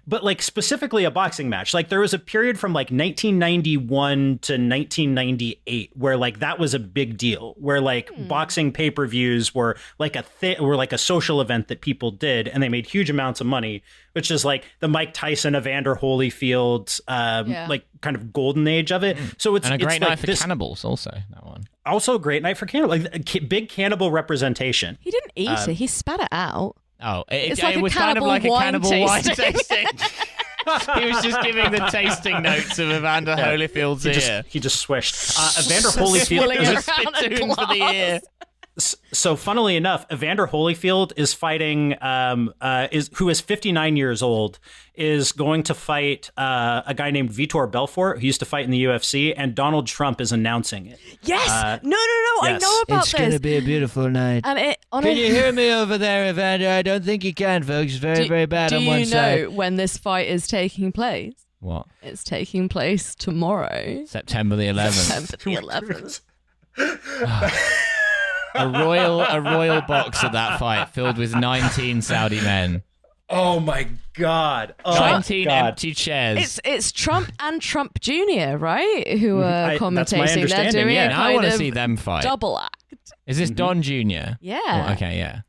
But like specifically a boxing match, like there was a period from like 1991 to 1998 where like that was a big deal, where like boxing pay-per-views were like a social event that people did, and they made huge amounts of money, which is like the Mike Tyson, Evander Holyfield, like kind of golden age of it. So it's and a great night like for cannibals also, that one. Also a great night for cannibal, like big cannibal representation. He didn't eat it; he spat it out. Oh, it was kind of like a cannibal wine tasting. He was just giving the tasting notes of Evander Holyfield's ear. He just swished. Evander Holyfield is a spittoon for the ear. So, funnily enough, Evander Holyfield is fighting, who is 59 years old, is going to fight a guy named Vitor Belfort, who used to fight in the UFC, and Donald Trump is announcing it. Yes! No, yes. I know about this. It's going to be a beautiful night. And Can you hear me over there, Evander? I don't think you can, folks. It's very bad on one side. Do you know when this fight is taking place? What? It's taking place tomorrow. September the 11th. September the 11th. A royal box at that fight filled with 19 Saudi men. Oh my God! 19 empty chairs. It's Trump and Trump Jr., right? Who are commentating. That's my understanding. They're doing I want to see them fight. Double act. Is this Don Jr.? Yeah. Oh, okay, yeah.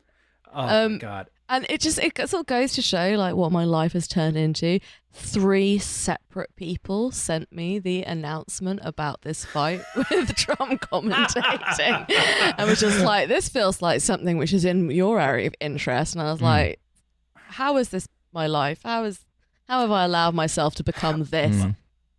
Oh my God. And it sort of goes to show like what my life has turned into. 3 separate people sent me the announcement about this fight with Trump commentating. I was just like, this feels like something which is in your area of interest. And I was like, how is this my life? How have I allowed myself to become this?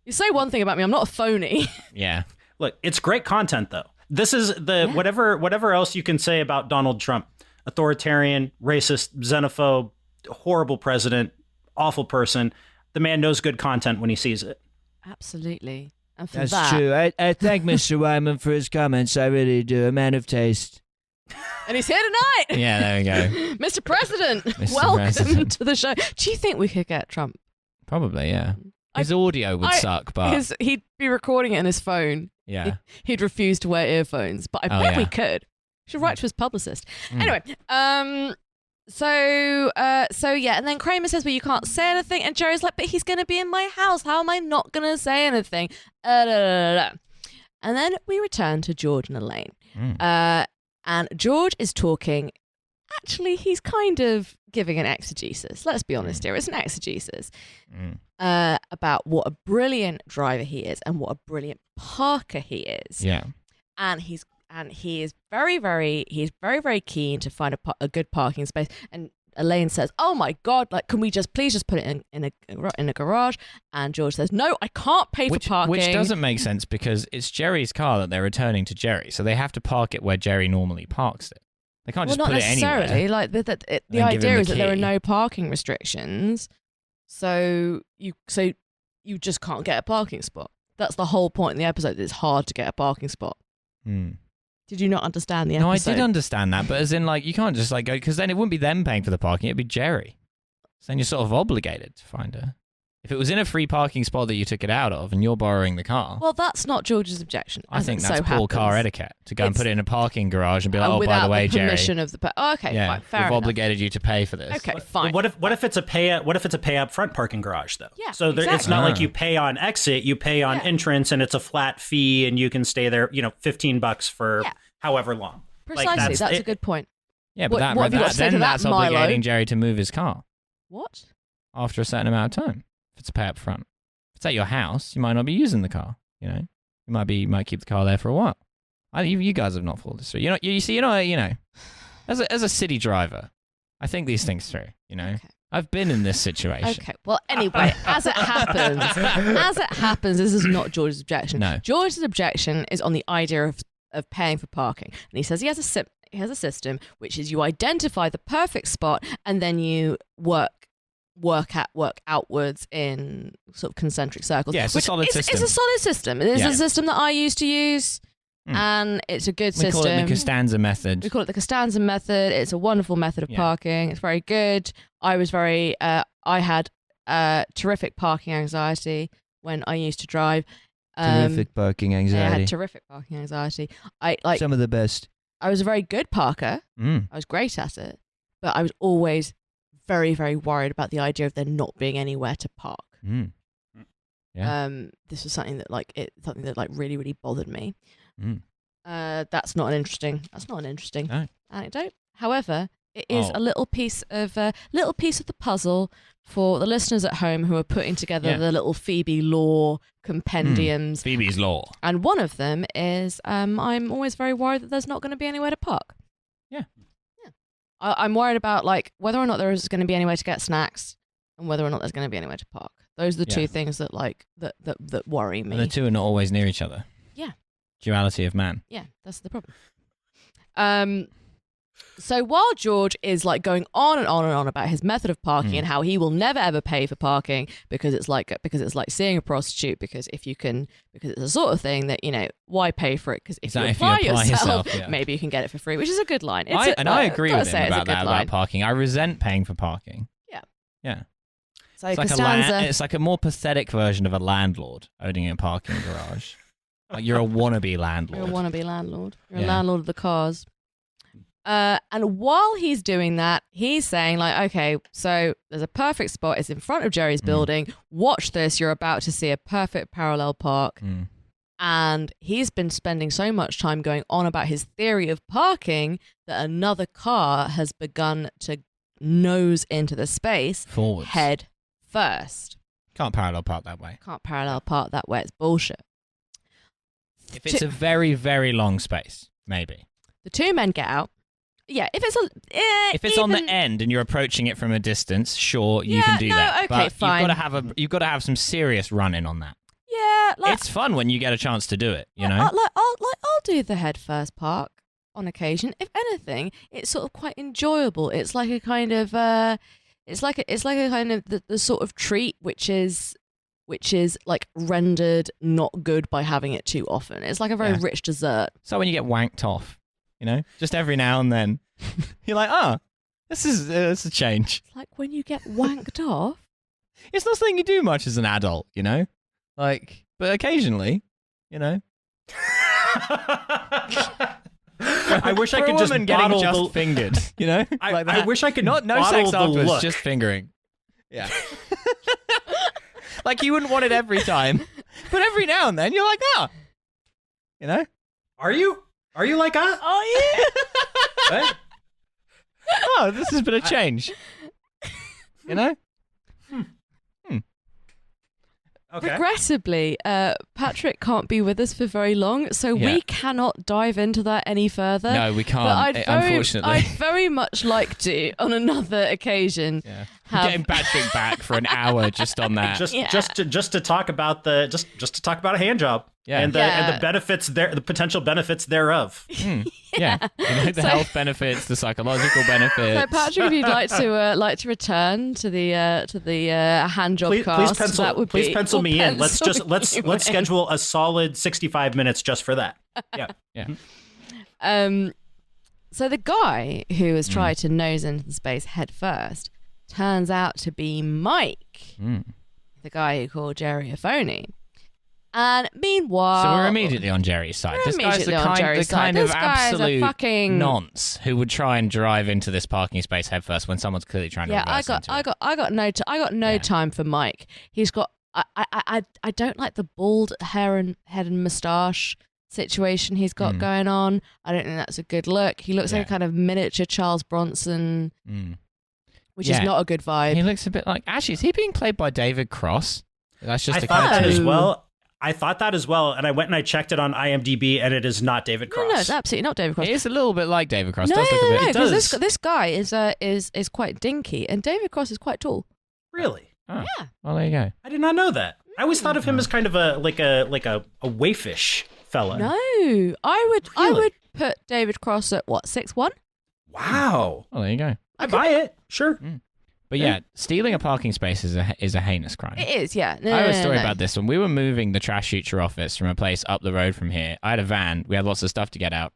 You say one thing about me, I'm not a phony. Yeah. Look, it's great content though. This is whatever else you can say about Donald Trump. Authoritarian, racist, xenophobe, horrible president, awful person. The man knows good content when he sees it. Absolutely. And for That's true. I thank Mr. Wyman for his comments. I really do. A man of taste. And he's here tonight. Yeah, there we go. Mr. President, welcome to the show. Do you think we could get Trump? Probably, yeah. His audio would suck, but... He'd be recording it on his phone. Yeah. He'd refuse to wear earphones, but I bet we could. Should write to his publicist. Anyway, so yeah, and then Kramer says, well, you can't say anything, and Jerry's like, but he's going to be in my house. How am I not going to say anything? And then we return to George and Elaine. And George is talking. Actually, he's kind of giving an exegesis. Let's be honest here. It's an exegesis about what a brilliant driver he is and what a brilliant parker he is. Yeah. And he is very, very keen to find a good parking space. And Elaine says, "Oh my God, like, can we please just put it in a garage?" And George says, "No, I can't pay for parking." Which doesn't make sense because it's Jerry's car that they're returning to Jerry, so they have to park it where Jerry normally parks it. They can't just put it anywhere. Not necessarily. Like the idea is that there are no parking restrictions, so you just can't get a parking spot. That's the whole point in the episode. That it's hard to get a parking spot. Did you not understand the episode? No, I did understand that, but as in, like, you can't just, like, go, because then it wouldn't be them paying for the parking, it'd be Jerry. So then you're sort of obligated to find her. If it was in a free parking spot that you took it out of and you're borrowing the car... Well, that's not George's objection. I think that's poor car etiquette, to go and put it in a parking garage and be like, oh, by the way, Jerry... Without the permission of the... okay, fine, fair enough. We've obligated you to pay for this. Okay, fine. What if it's a pay up front parking garage, though? Yeah, so exactly. It's not like you pay on exit, you pay on entrance, and it's a flat fee, and you can stay there, $15 for however long. Precisely, that's a good point. Yeah, but what that's Milo? Obligating Jerry to move his car. What? After a certain amount of time, if it's a pay up front. If it's at your house, you might not be using the car. You might keep the car there for a while. You guys have not followed this through. As a city driver, I think these things through. Okay. I've been in this situation. Okay. Well, anyway, as it happens, this is not George's objection. No. George's objection is on the idea of paying for parking, and he says he has a system which is you identify the perfect spot and then you work outwards in sort of concentric circles. Yeah, it's a solid system. It's a solid system. It is a system that I used to use, and it's a good system. We call it the Costanza method. It's a wonderful method of parking. It's very good. I had terrific parking anxiety when I used to drive. Terrific parking anxiety. I had terrific parking anxiety. Some of the best. I was a very good parker. I was great at it, but I was always very, very worried about the idea of there not being anywhere to park. Yeah. This was something that really, really bothered me. That's not an interesting anecdote. However, it is a little piece of the puzzle for the listeners at home who are putting together the little Phoebe law compendiums. Phoebe's law. And one of them is I'm always very worried that there's not going to be anywhere to park. Yeah. I'm worried about whether or not there is going to be anywhere to get snacks and whether or not there's going to be anywhere to park. Those are the two things that that worry me. And the two are not always near each other. Yeah. Duality of man. Yeah, that's the problem. So while George is like going on and on and on about his method of parking and how he will never ever pay for parking because it's like seeing a prostitute, because it's the sort of thing that, you know, why pay for it, because if you apply yourself maybe you can get it for free, which is a good line. I agree with him about that about parking. I resent paying for parking. Yeah. So Costanza, it's like a more pathetic version of a landlord owning a parking garage. Like you're a wannabe landlord. You're a wannabe landlord. You're a landlord of the cars. And while he's doing that, he's saying like, okay, so there's a perfect spot. It's in front of Jerry's building. Watch this. You're about to see a perfect parallel park. And he's been spending so much time going on about his theory of parking that another car has begun to nose into the space forwards, head first. Can't parallel park that way. Can't parallel park that way. It's bullshit. If it's a very, very long space, maybe. The two men get out. Yeah, if it's on the end and you're approaching it from a distance, sure, you can do that. Okay, but fine. You've got to have some serious running on that. Yeah, it's fun when you get a chance to do it. You know, I'll do the head first park on occasion. If anything, it's sort of quite enjoyable. It's like a kind of the sort of treat which is like rendered not good by having it too often. It's like a very rich dessert. So when you get wanked off, you know, just every now and then, you're like, this is a change. It's like when you get wanked off. It's not something you do much as an adult, you know, like, but occasionally, you know. I wish I could just bottle fingered, you know. I wish I could no sex the afterwards, look. just fingering. Yeah. Like you wouldn't want it every time, but every now and then you're like, you know. Are you like that? Oh yeah. What? Oh, this has been a change. You know. Okay. Regrettably, Patrick can't be with us for very long, so we cannot dive into that any further. No, we can't, unfortunately. I'd very much like to, on another occasion, getting Patrick back for an hour just on that. Just to talk about a hand job. Yeah. And the benefits the potential benefits thereof. Yeah. You know, the health benefits, the psychological benefits. So Patrick, if you'd like to return to the hand job cast, please pencil me in. Let's schedule a solid 65 minutes just for that. Yeah. Yeah. So the guy who has tried to nose into the space head first turns out to be Mike, the guy who called Jerry a phony. And meanwhile, so we're immediately on Jerry's side. This guy's the kind of absolute nonce who would try and drive into this parking space headfirst when someone's clearly trying to reverse into it. I got no time for Mike. He's got. I don't like the bald head and moustache situation he's got going on. I don't think that's a good look. He looks like a kind of miniature Charles Bronson, which is not a good vibe. He looks a bit like. Actually, is he being played by David Cross? That's just I thought that as well. I thought that as well, and I went and I checked it on IMDb, and it is not David Cross. No, it's absolutely not David Cross. It is a little bit like David Cross. No, does look a bit. because this guy is quite dinky, and David Cross is quite tall. Really? Oh. Yeah. Well, there you go. I did not know that. I always thought of him as kind of a waifish fella. No, I would put David Cross at what, 6'1"? Wow. Well, there you go. I buy it. Sure. But yeah, stealing a parking space is a heinous crime. It is, yeah. I have a story about this one. We were moving the trash shooter office from a place up the road from here. I had a van. We had lots of stuff to get out.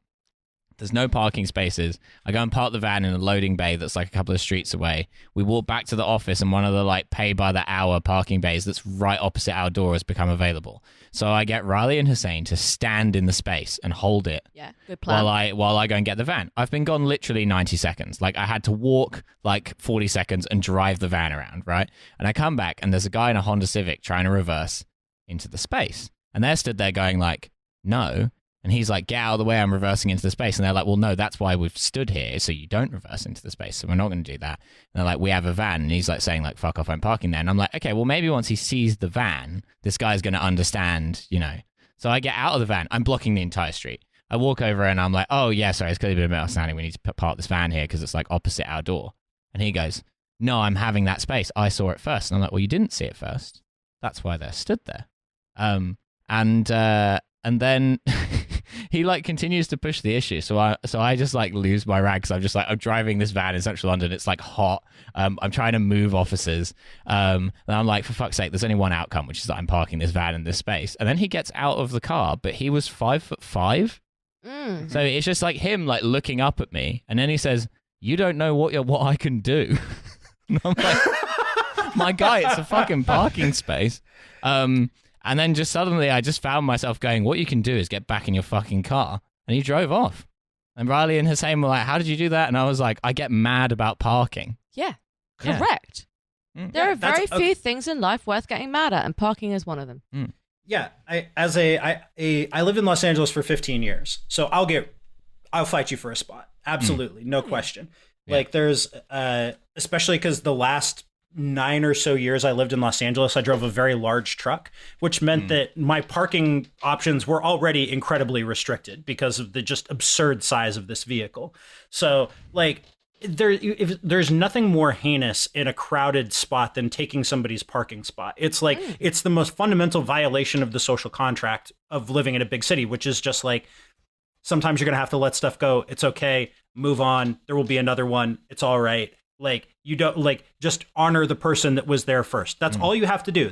There's no parking spaces. I go and park the van in a loading bay that's like a couple of streets away. We walk back to the office and one of the like pay by the hour parking bays that's right opposite our door has become available. So I get Riley and Hussein to stand in the space and hold it. Yeah, good plan. While I go and get the van. I've been gone literally 90 seconds. Like I had to walk like 40 seconds and drive the van around, right? And I come back and there's a guy in a Honda Civic trying to reverse into the space. And they're stood there going like, no. And he's like, get out of the way, I'm reversing into the space. And they're like, well, no, that's why we've stood here, so you don't reverse into the space. So we're not going to do that. And they're like, we have a van. And he's like saying like, fuck off, I'm parking there. And I'm like, okay, well, maybe once he sees the van, this guy's going to understand, you know. So I get out of the van. I'm blocking the entire street. I walk over and I'm like, oh, yeah, sorry, it's clearly been a misunderstanding. We need to park this van here because it's like opposite our door. And he goes, no, I'm having that space. I saw it first. And I'm like, well, you didn't see it first. That's why they're stood there. And then he like continues to push the issue. So I just like lose my rag because I'm just like, I'm driving this van in central London. It's like hot. I'm trying to move officers. And I'm like, for fuck's sake, there's only one outcome, which is that I'm parking this van in this space. And then he gets out of the car, but he was 5'5". So it's just like him like looking up at me, and then he says, "You don't know what I can do." And I'm like, my guy, it's a fucking parking space. And then just suddenly I just found myself going, what you can do is get back in your fucking car. And he drove off. And Riley and Hussein were like, how did you do that? And I was like, I get mad about parking. Yeah, correct. Yeah. There are very few things in life worth getting mad at, and parking is one of them. Yeah, I lived in Los Angeles for 15 years, so I'll fight you for a spot. Absolutely, no question. Yeah. Like there's, especially because the last 9 or so years I lived in Los Angeles, I drove a very large truck, which meant that my parking options were already incredibly restricted because of the just absurd size of this vehicle. So like there's nothing more heinous in a crowded spot than taking somebody's parking spot. It's like, it's the most fundamental violation of the social contract of living in a big city, which is just like, sometimes you're going to have to let stuff go. It's okay. Move on. There will be another one. It's all right. Like, you don't like, just honor the person that was there first. That's all you have to do.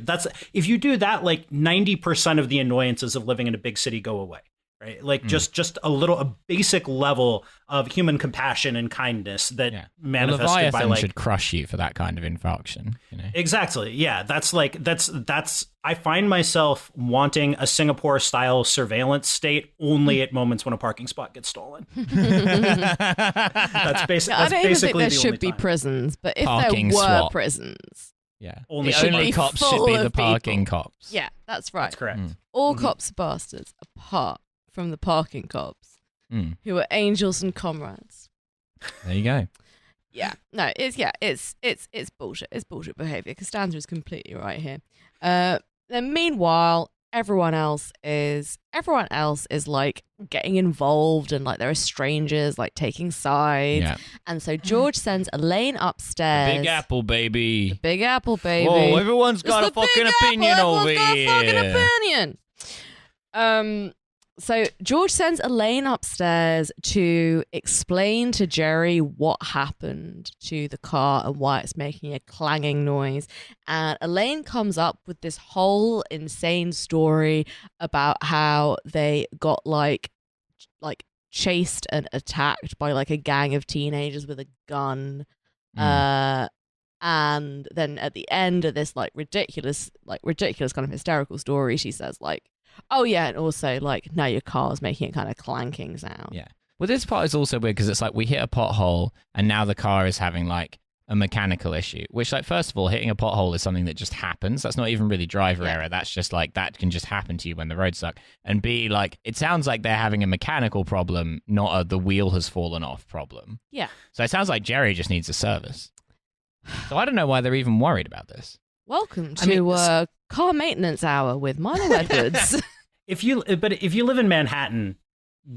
If you do that, like 90% of the annoyances of living in a big city go away. Right. Like just a basic level of human compassion and kindness that manifested by like, should crush you for that kind of infraction. You know? Exactly. Yeah. That's I find myself wanting a Singapore style surveillance state only at moments when a parking spot gets stolen. That's basically. I don't even think there the should be time. prisons, but if Parking there were swap. prisons. Yeah. Only the only cops should be the parking cops. Yeah, that's right. That's correct. All cops are bastards, apart from the parking cops, who are angels and comrades. There you go. Yeah, no, it's bullshit. It's bullshit behavior. Costanza is completely right here. Then meanwhile, everyone else is like getting involved, and like there are strangers like taking sides. Yeah. And so George sends Elaine upstairs. The Big Apple, baby. The Big Apple, baby. Whoa, everyone's got It's a fucking opinion over here. Everyone's got a fucking opinion. So George sends Elaine upstairs to explain to Jerry what happened to the car and why it's making a clanging noise. And Elaine comes up with this whole insane story about how they got like chased and attacked by like a gang of teenagers with a gun. And then at the end of this ridiculous kind of hysterical story, she says like, oh yeah, and also like now your car's making a kind of clanking sound. Yeah. Well, this part is also weird because it's like we hit a pothole and now the car is having like a mechanical issue, which like, first of all, hitting a pothole is something that just happens. That's not even really driver error. That's just like, that can just happen to you when the roads suck. And B, like, it sounds like they're having a mechanical problem, not a the wheel has fallen off problem. Yeah. So it sounds like Jerry just needs a service. So I don't know why they're even worried about this. Welcome to car maintenance hour with Milo Edwards. If you live in Manhattan,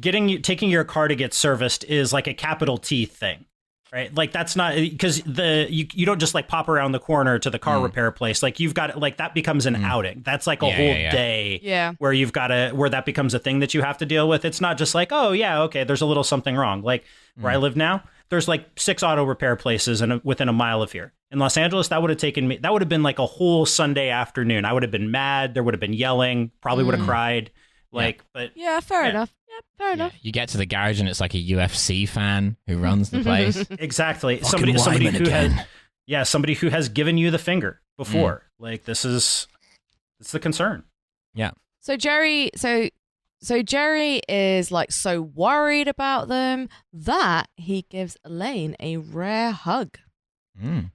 taking your car to get serviced is like a capital T thing, right? Like that's not because you don't just like pop around the corner to the car repair place. Like you've got like that becomes an outing. That's like a whole day where where that becomes a thing that you have to deal with. It's not just like, oh yeah, okay, there's a little something wrong. Like where I live now, there's like 6 auto repair places within a mile of here. In Los Angeles, that would have been like a whole Sunday afternoon. I would have been mad. There would have been yelling. Probably would have cried. But yeah, fair enough. Yeah, fair enough. You get to the garage and it's like a UFC fan who runs the place. Exactly. Somebody who has given you the finger before. Like it's the concern. Yeah. So Jerry is like so worried about them that he gives Elaine a rare hug.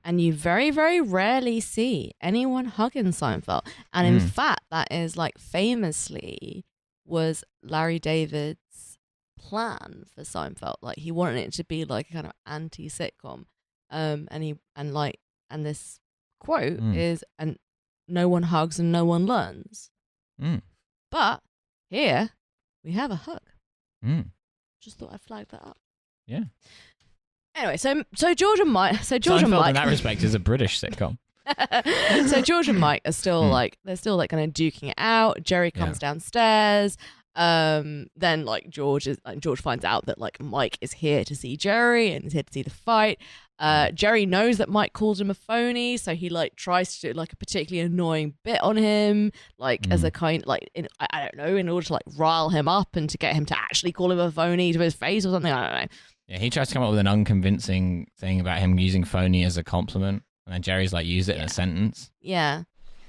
And you very, very rarely see anyone hugging Seinfeld. And in fact, that is like famously was Larry David's plan for Seinfeld. Like he wanted it to be like a kind of anti-sitcom. And this quote is, and no one hugs and no one learns. But here we have a hug. Just thought I'd flag that up. Yeah. Anyway, so George and Mike. Seinfeld in that respect is a British sitcom. So George and Mike are still they're still kind of duking it out. Jerry comes downstairs. Then George finds out that Mike is here to see Jerry and is here to see the fight. Jerry knows that Mike calls him a phony, so he tries to do a particularly annoying bit on him, as a kind I don't know, in order to rile him up and to get him to actually call him a phony to his face or something. I don't know. Yeah, he tries to come up with an unconvincing thing about him using phony as a compliment, and then Jerry's use it in a sentence. Yeah.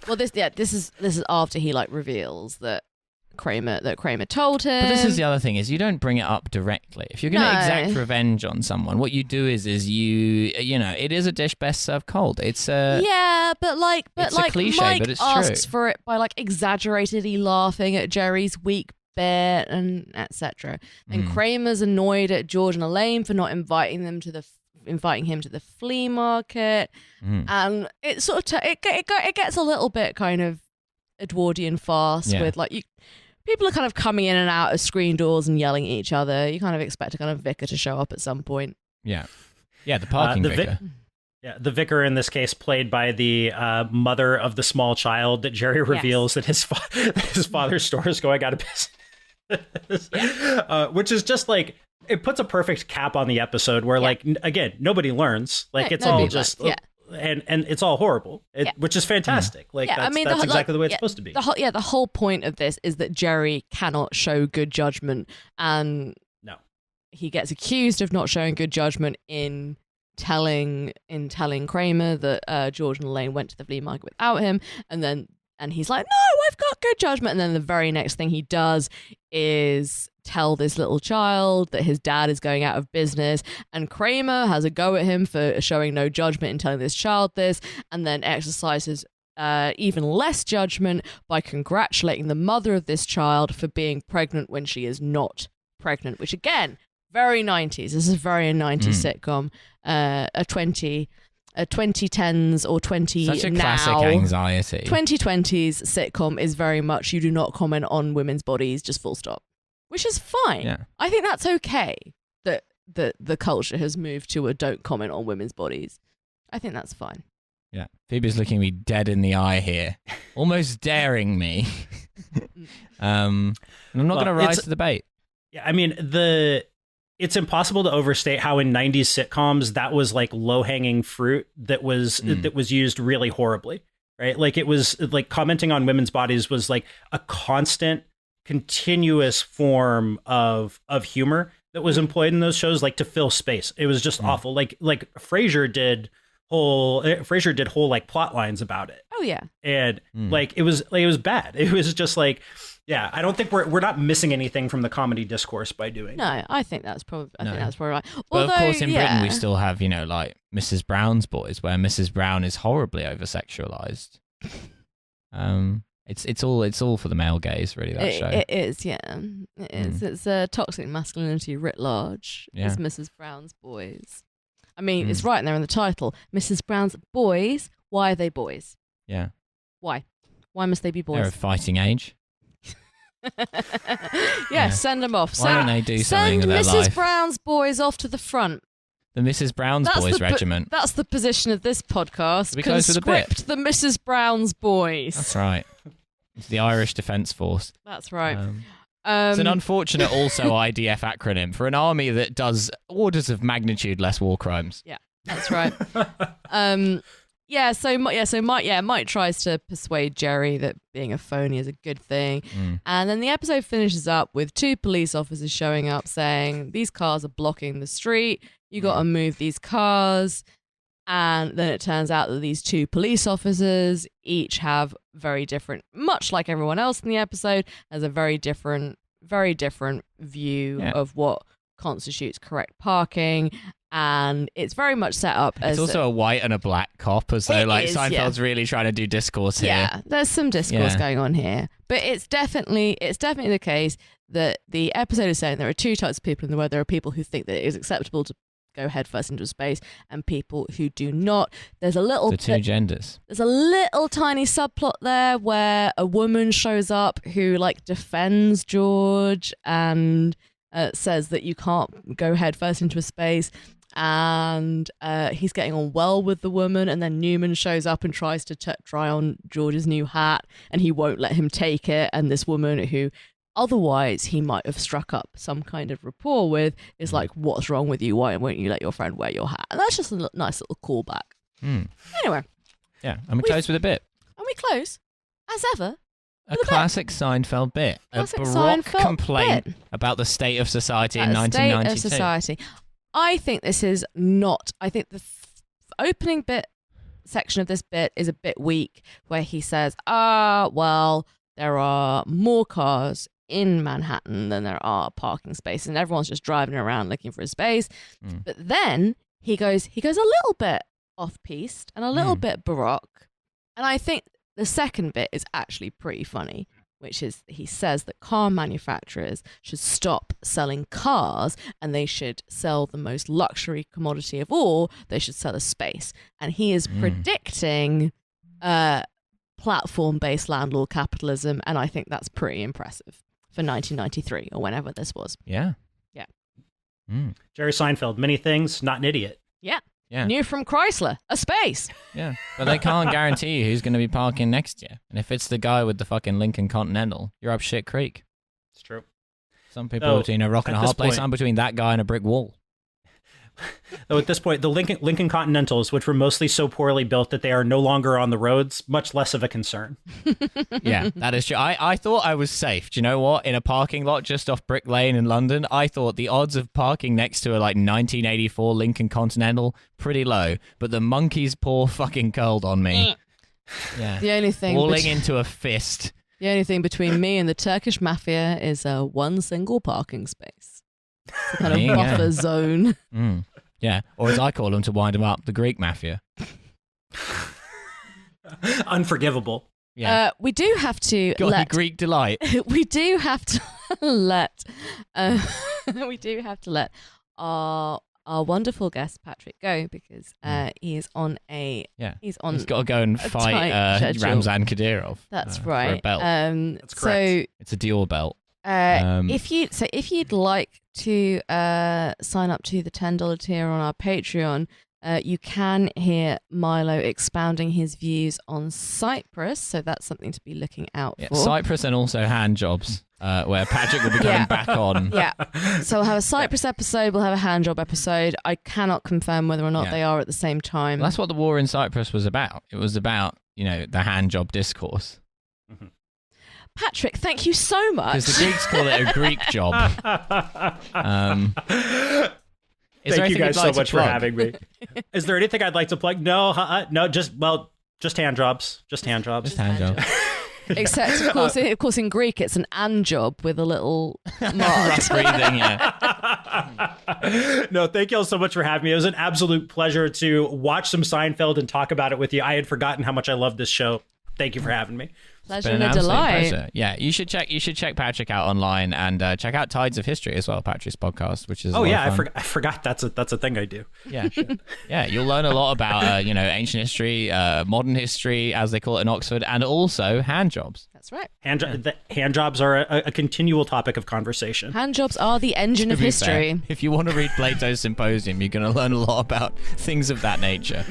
Well, this is after he reveals that Kramer told him. But this is the other thing, is you don't bring it up directly. If you're going to exact revenge on someone, what you do is it is a dish best served cold. It's a it's a cliche, Mike but it's asks true. for it by exaggeratedly laughing at Jerry's weak bit and etc. And Kramer's annoyed at George and Elaine for not inviting him to the flea market, and it sort of it gets a little bit kind of Edwardian farce with people are kind of coming in and out of screen doors and yelling at each other. You kind of expect a kind of vicar to show up at some point. Yeah, the parking vicar. The vicar in this case played by the mother of the small child that Jerry reveals that his father's store is going out of business. Which is just it puts a perfect cap on the episode where again, nobody learns. It's all just and it's all horrible, which is fantastic. That's exactly the way it's supposed to be. The whole point of this is that Jerry cannot show good judgment, and he gets accused of not showing good judgment in telling Kramer that George and Elaine went to the flea market without him, and he's like, no, I've got good judgment. And then the very next thing he does is tell this little child that his dad is going out of business. And Kramer has a go at him for showing no judgment in telling this child this, and then exercises even less judgment by congratulating the mother of this child for being pregnant when she is not pregnant, which again, very 90s. This is very a 90s sitcom, a 2010s or 20 Such a now, classic anxiety. 2020s sitcom is very much you do not comment on women's bodies, just full stop, which is fine. Yeah. I think that's okay that the culture has moved to a don't comment on women's bodies. I think that's fine. Yeah, Phoebe's looking me dead in the eye here, almost daring me. And I'm not going to rise to the bait. Yeah, I mean, it's impossible to overstate how in 90s sitcoms that was low-hanging fruit that was used really horribly, right? It was commenting on women's bodies was a constant, continuous form of humor that was employed in those shows, to fill space. It was just awful. Frasier did whole plot lines about it. Oh yeah. And it was bad. It was just yeah, I don't think we're not missing anything from the comedy discourse by doing. No, I think that's probably right. But of course, in Britain, we still have Mrs. Brown's Boys, where Mrs. Brown is horribly over-sexualized. It's all for the male gaze, really. That show. It is, yeah. It is. It's a toxic masculinity writ large. Yeah. It's Mrs. Brown's Boys. I mean, it's right in there in the title. Mrs. Brown's Boys. Why are they boys? Yeah. Why? Why must they be boys? They're of fighting age. Send them off. Why don't they do something with their Send Mrs. life? Brown's Boys off to the front. The Mrs. Brown's Boys Regiment. That's the position of this podcast. We close with a bit. Conscript the Mrs. Brown's Boys. That's right. It's the Irish Defence Force. That's right. It's an unfortunate also IDF acronym for an army that does orders of magnitude less war crimes. Yeah, that's right. So Mike tries to persuade Jerry that being a phony is a good thing. And then the episode finishes up with 2 police officers showing up saying, these cars are blocking the street. You got to move these cars. And then it turns out that these 2 police officers each have very different, much like everyone else in the episode, has a very different view of what constitutes correct parking. And it's very much set up as... It's also a white and a black cop, as though Seinfeld's really trying to do discourse here. Yeah, there's some discourse going on here. But it's definitely the case that the episode is saying there are 2 types of people in the world. There are people who think that it is acceptable to go headfirst into space and people who do not. There's a little... The 2 genders. There's a little tiny subplot there where a woman shows up who defends George and says that you can't go headfirst into a space. and he's getting on well with the woman, and then Newman shows up and tries to try on George's new hat, and he won't let him take it, and this woman who otherwise he might have struck up some kind of rapport with is like, what's wrong with you? Why won't you let your friend wear your hat? And that's just a nice little callback. Anyway. Yeah, and we close with a bit. And we close, as ever, a classic Seinfeld bit. Classic a baroque Seinfeld complaint bit. about the state of society in State 1992. of society. I think this is not... I think the opening section of this bit is a bit weak, where he says, well, there are more cars in Manhattan than there are parking spaces, and everyone's just driving around looking for a space. But then he goes a little bit off-piste and a little bit baroque. And I think the second bit is actually pretty funny, which is he says that car manufacturers should stop selling cars and they should sell the most luxury commodity of all. They should sell a space. And he is predicting platform-based landlord capitalism, and I think that's pretty impressive for 1993 or whenever this was. Yeah. Jerry Seinfeld, many things, not an idiot. Yeah. New from Chrysler, a space. Yeah. But they can't guarantee you who's going to be parking next year. And if it's the guy with the fucking Lincoln Continental, you're up shit creek. It's true. Some people are between a rock and a hard place. I'm between that guy and a brick wall. Though at this point, the Lincoln Continentals, which were mostly so poorly built that they are no longer on the roads, much less of a concern. Yeah, that is true. I thought I was safe. Do you know what? In a parking lot just off Brick Lane in London, I thought the odds of parking next to a 1984 Lincoln Continental pretty low. But the monkey's paw fucking curled on me. Yeah, the only thing falling into a fist. The only thing between me and the Turkish mafia is one single parking space. It's a kind of buffer zone. Yeah, or as I call them to wind them up, the Greek mafia. Unforgivable. Yeah. We do have to let Greek delight. We do have to let. We do have to let our wonderful guest Patrick go because he is on a. Yeah. He's got to go and fight Ramzan Kadyrov. That's right. For a belt. That's correct. So it's a Dior belt. If you'd like to sign up to the $10 tier on our Patreon, you can hear Milo expounding his views on Cyprus, so that's something to be looking out for. Cyprus and also hand jobs, where Patrick will be coming back on. Yeah, so we'll have a Cyprus episode, we'll have a hand job episode. I cannot confirm whether or not they are at the same time. Well, that's what the war in Cyprus was about. It was about, the hand job discourse. Mm-hmm. Patrick, thank you so much. Because the Greeks call it a Greek job. Thank you guys so much for having me. Is there anything I'd like to plug? No, just hand jobs. Just hand jobs. Just hand jobs. Except, of course, in Greek, it's an "and" job with a little mark. Rough breathing, No, thank you all so much for having me. It was an absolute pleasure to watch some Seinfeld and talk about it with you. I had forgotten how much I love this show. Thank you for having me. Pleasure and a delight. Pleasure. Yeah, you should check Patrick out online and check out Tides of History as well, Patrick's podcast, which is I forgot that's a thing I do. Yeah, sure. Yeah, you'll learn a lot about ancient history, modern history, as they call it in Oxford, and also hand jobs. That's right. The hand jobs are a continual topic of conversation. Hand jobs are the engine of history. Fair, if you want to read Plato's Symposium, you're going to learn a lot about things of that nature.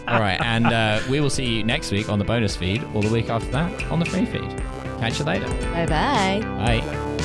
All right, and we will see you next week on the bonus feed, or the week after that on the free feed. Catch you later. Bye-bye. Bye.